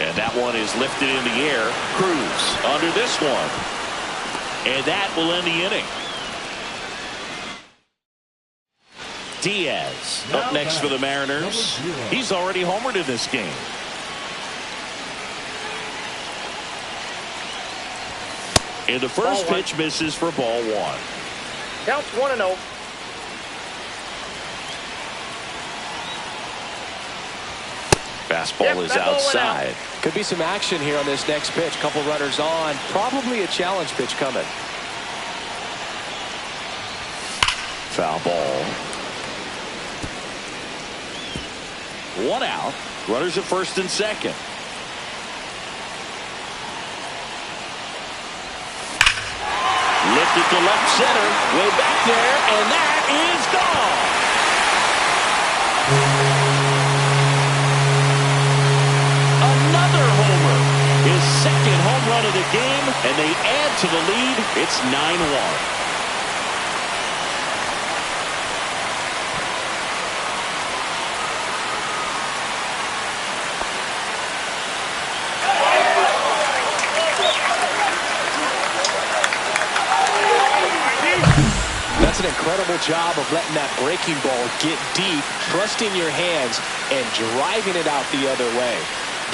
And that one is lifted in the air. Cruz under this one. And that will end the inning. Diaz up next for the Mariners. He's already homered in this game. And the first pitch misses for ball one. Counts 1-0. Fastball is outside. Could be some action here on this next pitch. Couple runners on. Probably a challenge pitch coming. Foul ball. One out. Runners at first and second. Lifted to left center. Way back there. And that is gone. Another homer. His second home run of the game. And they add to the lead. It's 9-1. That's an incredible job of letting that breaking ball get deep, trusting your hands, and driving it out the other way.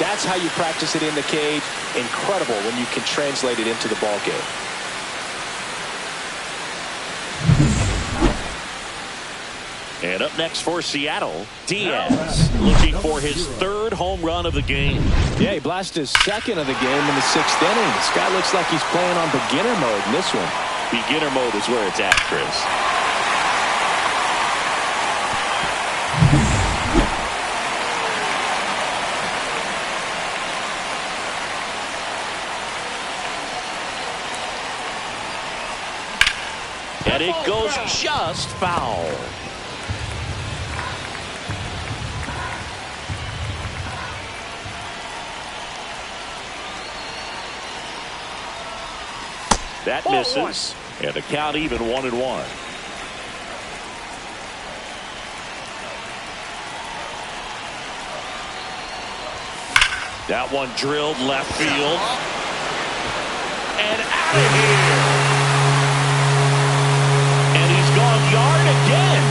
That's how you practice it in the cage. Incredible when you can translate it into the ball game. And up next for Seattle, Diaz looking for his third home run of the game. Yeah, he blasted his second of the game in the 6th inning. This guy looks like he's playing on beginner mode in this one. Beginner mode is where it's at, Chris. And it goes just foul. That misses. And the count even 1-1. That one drilled left field. And out of here. And he's gone yard again.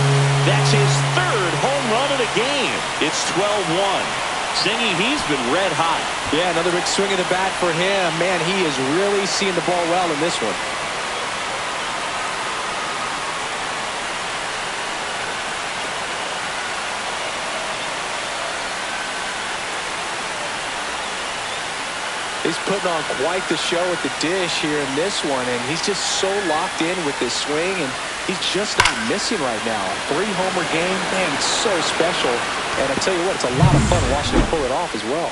That's his third home run of the game. It's 12-1. Singy, he's been red hot. Yeah, another big swing of the bat for him. Man, he is really seeing the ball well in this one. He's putting on quite the show at the dish here in this one, and he's just so locked in with this swing, and he's just not missing right now. A 3-homer game, man, it's so special. And I tell you what, it's a lot of fun watching him pull it off as well.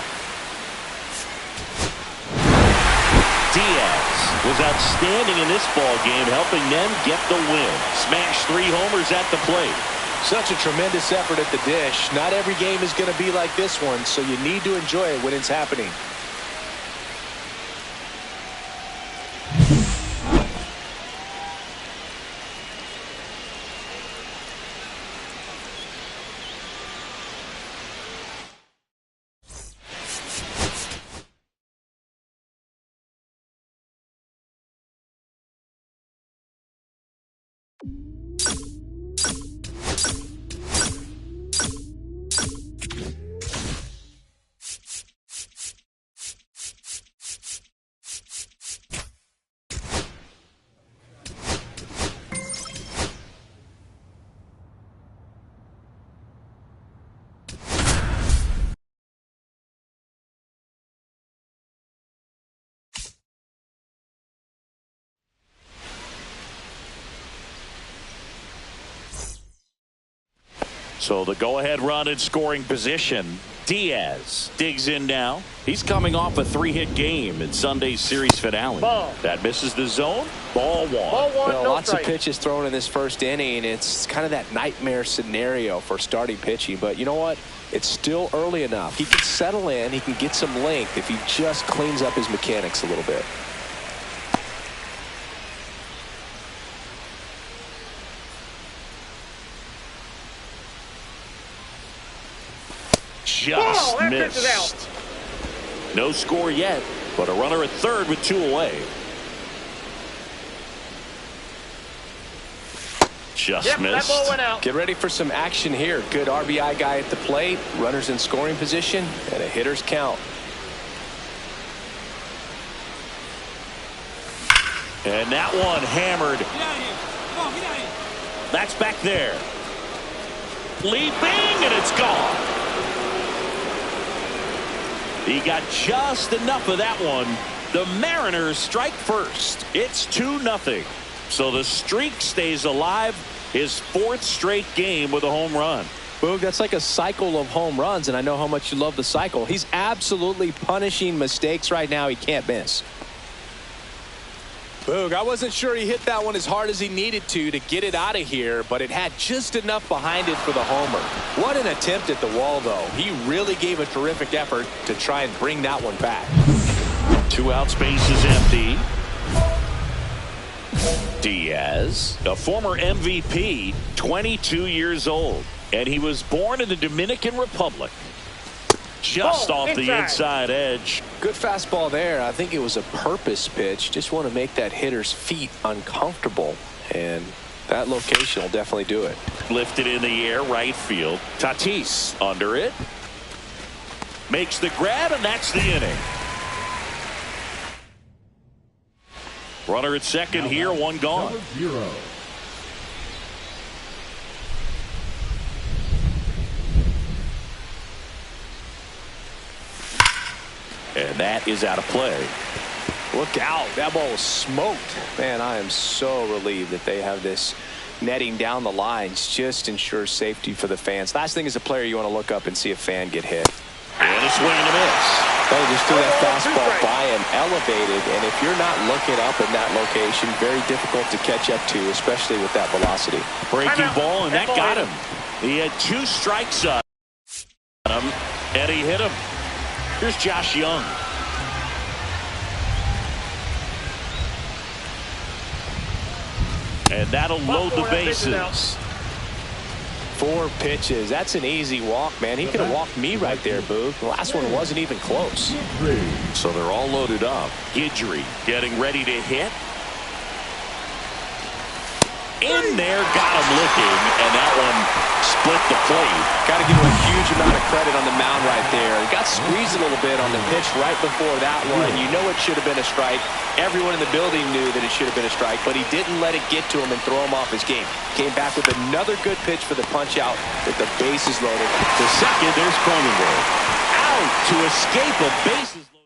Diaz was outstanding in this ball game, helping them get the win. Smashed 3 homers at the plate. Such a tremendous effort at the dish. Not every game is going to be like this one, so you need to enjoy it when it's happening. So the go-ahead run in scoring position. Diaz digs in now. He's coming off a 3-hit game in Sunday's series finale. That misses the zone. Ball one. Well, lots of pitches thrown in this first inning. It's kind of that nightmare scenario for starting pitching. But you know what? It's still early enough. He can settle in. He can get some length if he just cleans up his mechanics a little bit. Just missed. No score yet, but a runner at third with 2 away. Just missed. That ball went out. Get ready for some action here. Good RBI guy at the plate, runners in scoring position, and a hitter's count. And that one hammered. That's back there. Leaping, and it's gone. He got just enough of that one. The Mariners strike first. It's 2-0. So the streak stays alive. His 4th straight game with a home run. Boog, that's like a cycle of home runs, and I know how much you love the cycle. He's absolutely punishing mistakes right now he can't miss. Boog, I wasn't sure he hit that one as hard as he needed to get it out of here, but it had just enough behind it for the homer. What an attempt at the wall, though. He really gave a terrific effort to try and bring that one back. 2 out, space is empty. Diaz, a former MVP, 22 years old, and he was born in the Dominican Republic. Just off the inside edge. Good fastball there. I think it was a purpose pitch. Just want to make that hitter's feet uncomfortable, and that location will definitely do it. Lifted in the air, right field. Tatis under it. Makes the grab, and that's the inning. Runner at second here, 1 gone. Number 0. And that is out of play. Look out. That ball was smoked. Man, I am so relieved that they have this netting down the lines. Just ensures safety for the fans. Last thing as a player, you want to look up and see a fan get hit. And a swing and a miss. They just threw that fastball by him, elevated, and if you're not looking up in that location, very difficult to catch up to, especially with that velocity. Breaking ball, and that got him. He had 2 strikes on him, and he hit him. Here's Josh Young. And that'll load the bases. 4 pitches. That's an easy walk, man. He could have walked me right there, Boog. The last one wasn't even close. So they're all loaded up. Guidry getting ready to hit. In there, got him looking, and that one split the plate. Got to give him a huge amount of credit on the mound right there. He got squeezed a little bit on the pitch right before that one. You know it should have been a strike. Everyone in the building knew that it should have been a strike, but he didn't let it get to him and throw him off his game. Came back with another good pitch for the punch out with the bases loaded. To second, there's Cronenworth. Out to escape a bases loaded.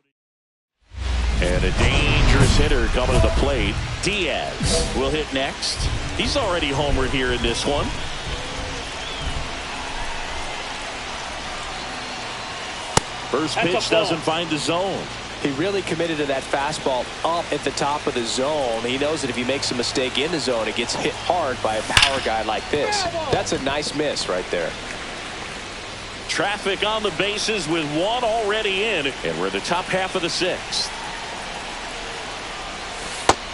And a dangerous hitter coming to the plate. Diaz will hit next. He's already homered here in this one. First pitch doesn't find the zone. He really committed to that fastball up at the top of the zone. He knows that if he makes a mistake in the zone, it gets hit hard by a power guy like this. That's a nice miss right there. Traffic on the bases with 1 already in, and we're in the top half of the 6th.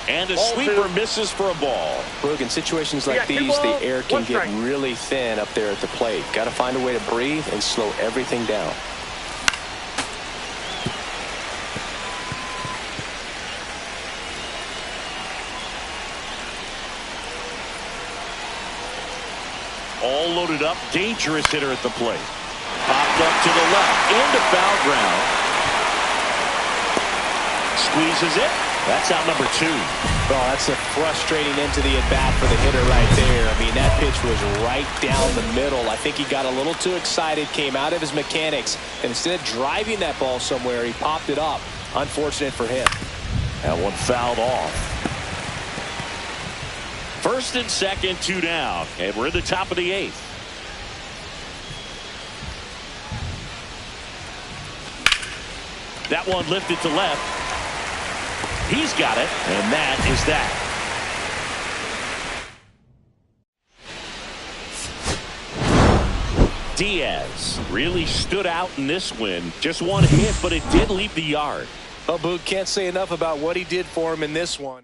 And a sweeper misses for a ball. Boog, in situations like these, the air can get really thin up there at the plate. Got to find a way to breathe and slow everything down. All loaded up, dangerous hitter at the plate. Popped up to the left, into foul ground. Squeezes it. That's out number 2. Oh, that's a frustrating end to the at-bat for the hitter right there. I mean, that pitch was right down the middle. I think he got a little too excited, came out of his mechanics, and instead of driving that ball somewhere, he popped it up. Unfortunate for him. That one fouled off. First and second, 2 down, and we're at the top of the 8th. That one lifted to left. He's got it, and that is that. Diaz really stood out in this win. Just 1 hit, but it did leave the yard. Well, Boog, can't say enough about what he did for him in this one.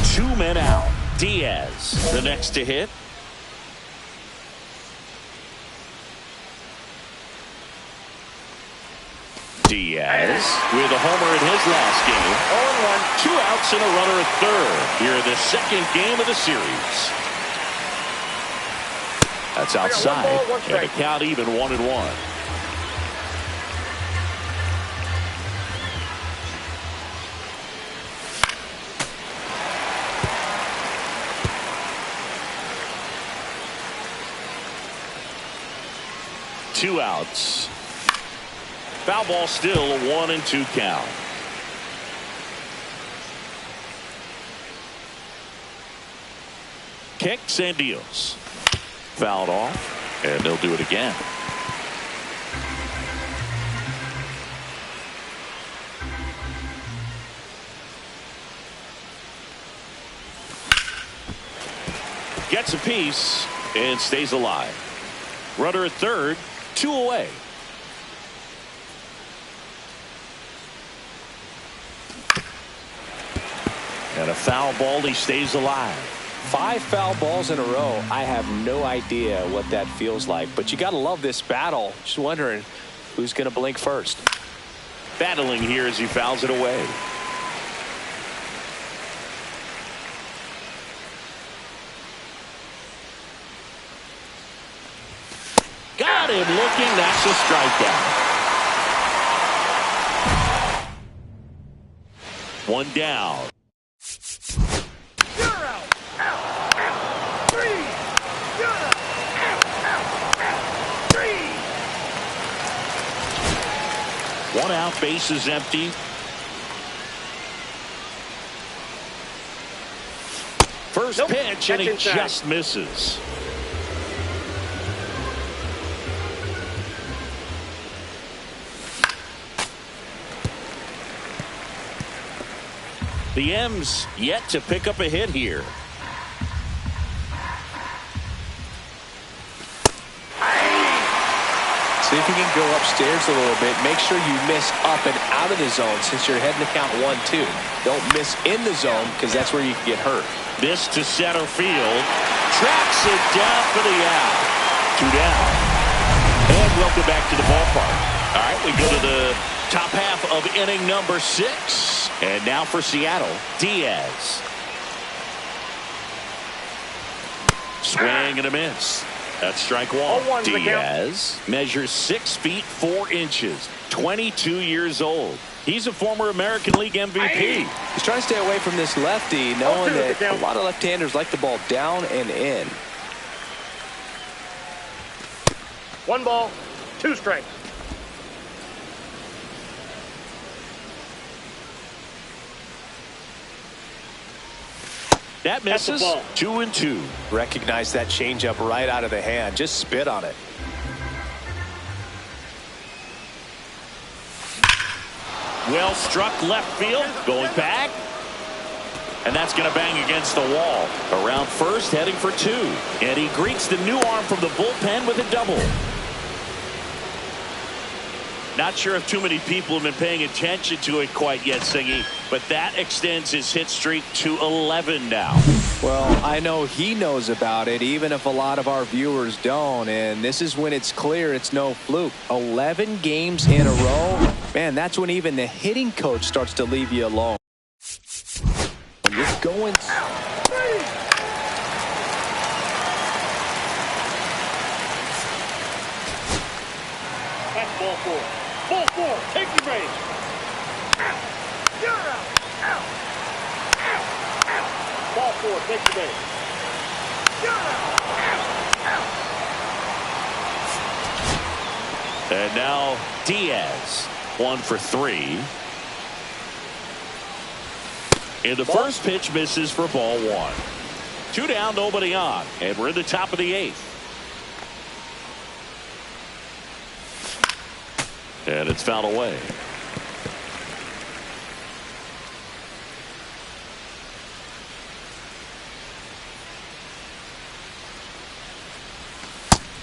2 men out. Diaz, the next to hit. Diaz with a homer in his last game. 0-1, 2 outs and a runner at third. Here in the second game of the series. That's outside, and the count even 1-1. Two outs. Foul ball still, a 1-2 count. Kick, 샌디에고. Fouled off, and they'll do it again. Gets a piece and stays alive. Runner at third, 2 away. And a foul ball, he stays alive. 5 foul balls in a row. I have no idea what that feels like, but you got to love this battle. Just wondering who's going to blink first. Battling here as he fouls it away. Got him looking. That's a strikeout. 1 down. One out, base is empty. First pitch, and he just misses. The M's yet to pick up a hit here. See if you can go upstairs a little bit. Make sure you miss up and out of the zone since you're heading to count 1-2. Don't miss in the zone because that's where you can get hurt. This to center field. Tracks it down for the out. 2 down. And welcome back to the ballpark. All right, we go to the top half of inning number 6. And now for Seattle, Diaz. Swing and a miss. That's strike 1. Diaz measures 6 feet 4 inches, 22 years old. He's a former American League MVP. He's trying to stay away from this lefty, knowing that a lot of left-handers like the ball down and in. 1 ball, 2 strikes. That misses. 2-2. Recognize that changeup right out of the hand. Just spit on it. Well struck left field. Going back. And that's going to bang against the wall. Around first, heading for 2. And he greets the new arm from the bullpen with a double. Not sure if too many people have been paying attention to it quite yet, Singy, but that extends his hit streak to 11 now. Well, I know he knows about it, even if a lot of our viewers don't. And this is when it's clear it's no fluke. 11 games in a row. Man, that's when even the hitting coach starts to leave you alone. You're going. That's ball 4. Ball 4. Take your base. You're out. Out. Out. Out. Ball 4. Take your base. You're out. Out. Out. And now Diaz, 1 for 3. And the first pitch misses for ball 1. 2 down, nobody on, and we're in the top of the 8th. And it's fouled away.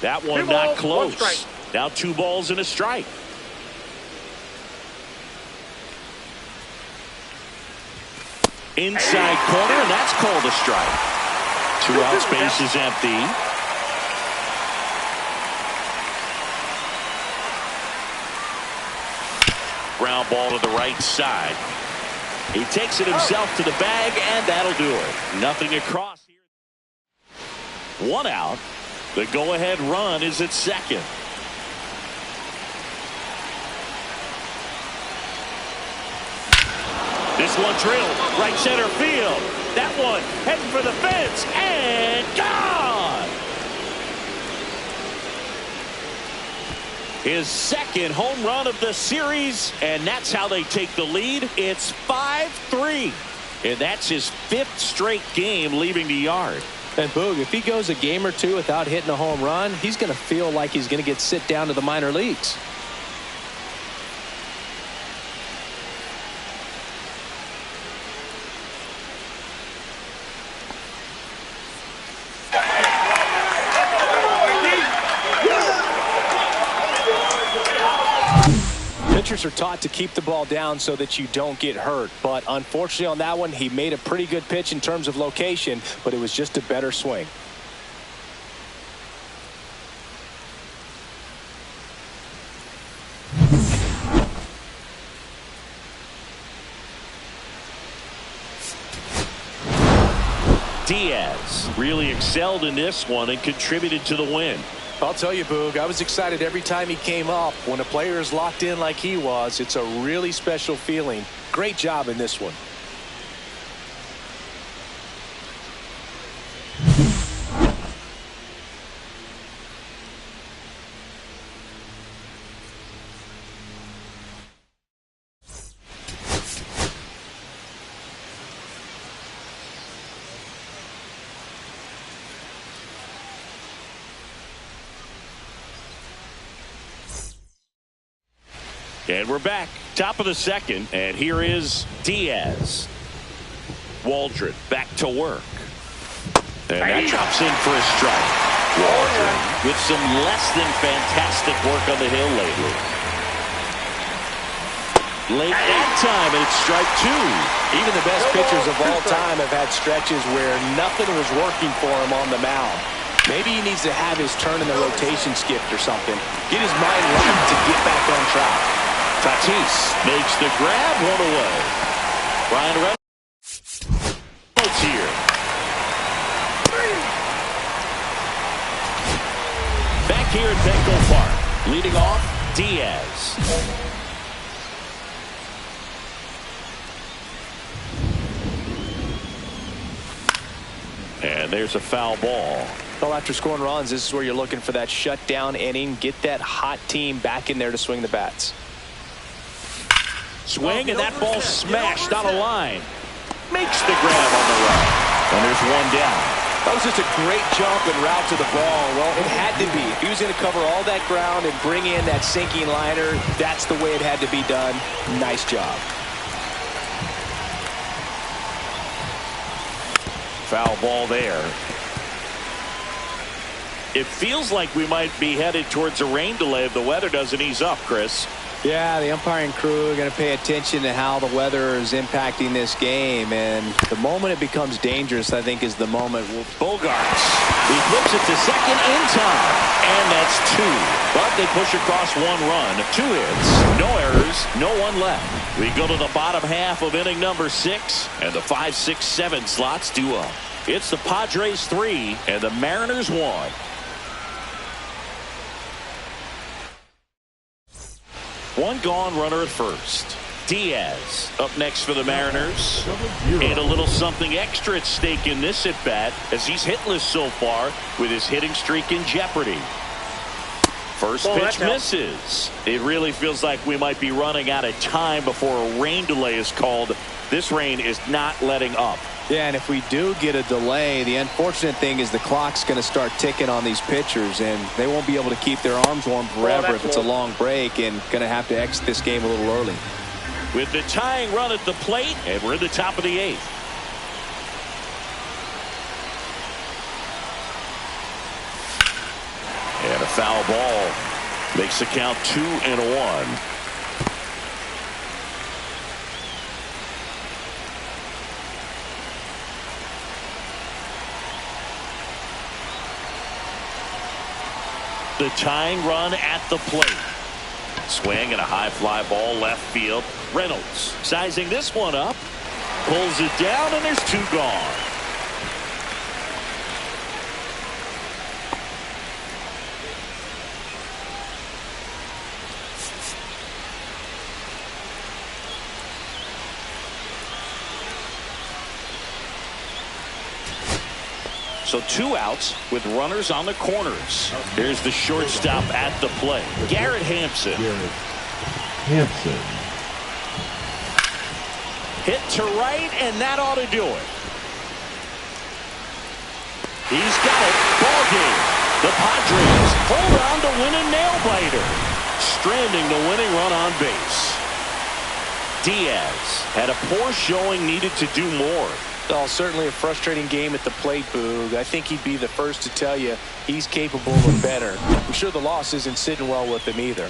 That one not close. Now 2 balls and a strike. Inside corner, and that's called a strike. 2 out, space is empty. Ground ball to the right side. He takes it himself to the bag, and that'll do it. Nothing across here. 1 out. The go-ahead run is at second. This one drilled right center field. That one heading for the fence and gone. His second home run of the series, and that's how they take the lead. It's 5-3, and that's his 5th straight game leaving the yard. And Boog, if he goes a game or two without hitting a home run, he's going to feel like he's going to get sent down to the minor leagues. Pitchers are taught to keep the ball down so that you don't get hurt. But unfortunately on that one, he made a pretty good pitch in terms of location, but it was just a better swing. Diaz really excelled in this one and contributed to the win. I'll tell you, Boog, I was excited every time he came up. When a player is locked in like he was, it's a really special feeling. Great job in this one. And we're back. Top of the second. And here is Diaz. Waldron back to work. And that drops in for a strike. Waldron with some less than fantastic work on the hill lately. Late that time, and it's strike 2. Even the best pitchers of all time have had stretches where nothing was working for him on the mound. Maybe he needs to have his turn in the rotation skipped or something. Get his mind right to get back on track. Tatis makes the grab, one away. Brian Reynolds here. Back here at Petco Park, leading off Diaz. And there's a foul ball. Well, after scoring runs, this is where you're looking for that shutdown inning. Get that hot team back in there to swing the bats. Swing, and that ball smashed on a line. Makes the grab on the right. And there's one down. That was just a great jump and route to the ball. Well, it had to be. If he was going to cover all that ground and bring in that sinking liner, that's the way it had to be done. Nice job. Foul ball there. It feels like we might be headed towards a rain delay if the weather doesn't ease up, Chris. Yeah, the umpiring crew are going to pay attention to how the weather is impacting this game. And the moment it becomes dangerous, I think, is the moment. Bogarts. He flips it to second in time. And that's 2. But they push across 1 run. 2 hits. No errors. No one left. We go to the bottom half of inning number 6. And the 5, 6, 7 slots due up. It's the Padres 3 and the Mariners 1. One gone, runner at first. Diaz up next for the Mariners. And a little something extra at stake in this at-bat as he's hitless so far with his hitting streak in jeopardy. First pitch misses. It really feels like we might be running out of time before a rain delay is called. This rain is not letting up. Yeah, and if we do get a delay, the unfortunate thing is the clock's going to start ticking on these pitchers, and they won't be able to keep their arms warm forever if it's a long break, and going to have to exit this game a little early. With the tying run at the plate, and we're in the top of the 8th. And a foul ball makes the count 2-1. The tying run at the plate. Swing and a high fly ball left field. Reynolds sizing this one up. Pulls it down, and there's 2 gone. So 2 outs with runners on the corners. Here's the shortstop at the plate. Garrett Hampson. Hit to right, and that ought to do it. He's got it. Ball game. The Padres hold on to win a nail-biter. Stranding the winning run on base. Diaz had a poor showing, needed to do more. Oh, certainly a frustrating game at the plate, Boog. I think he'd be the first to tell you he's capable of better. I'm sure the loss isn't sitting well with him either.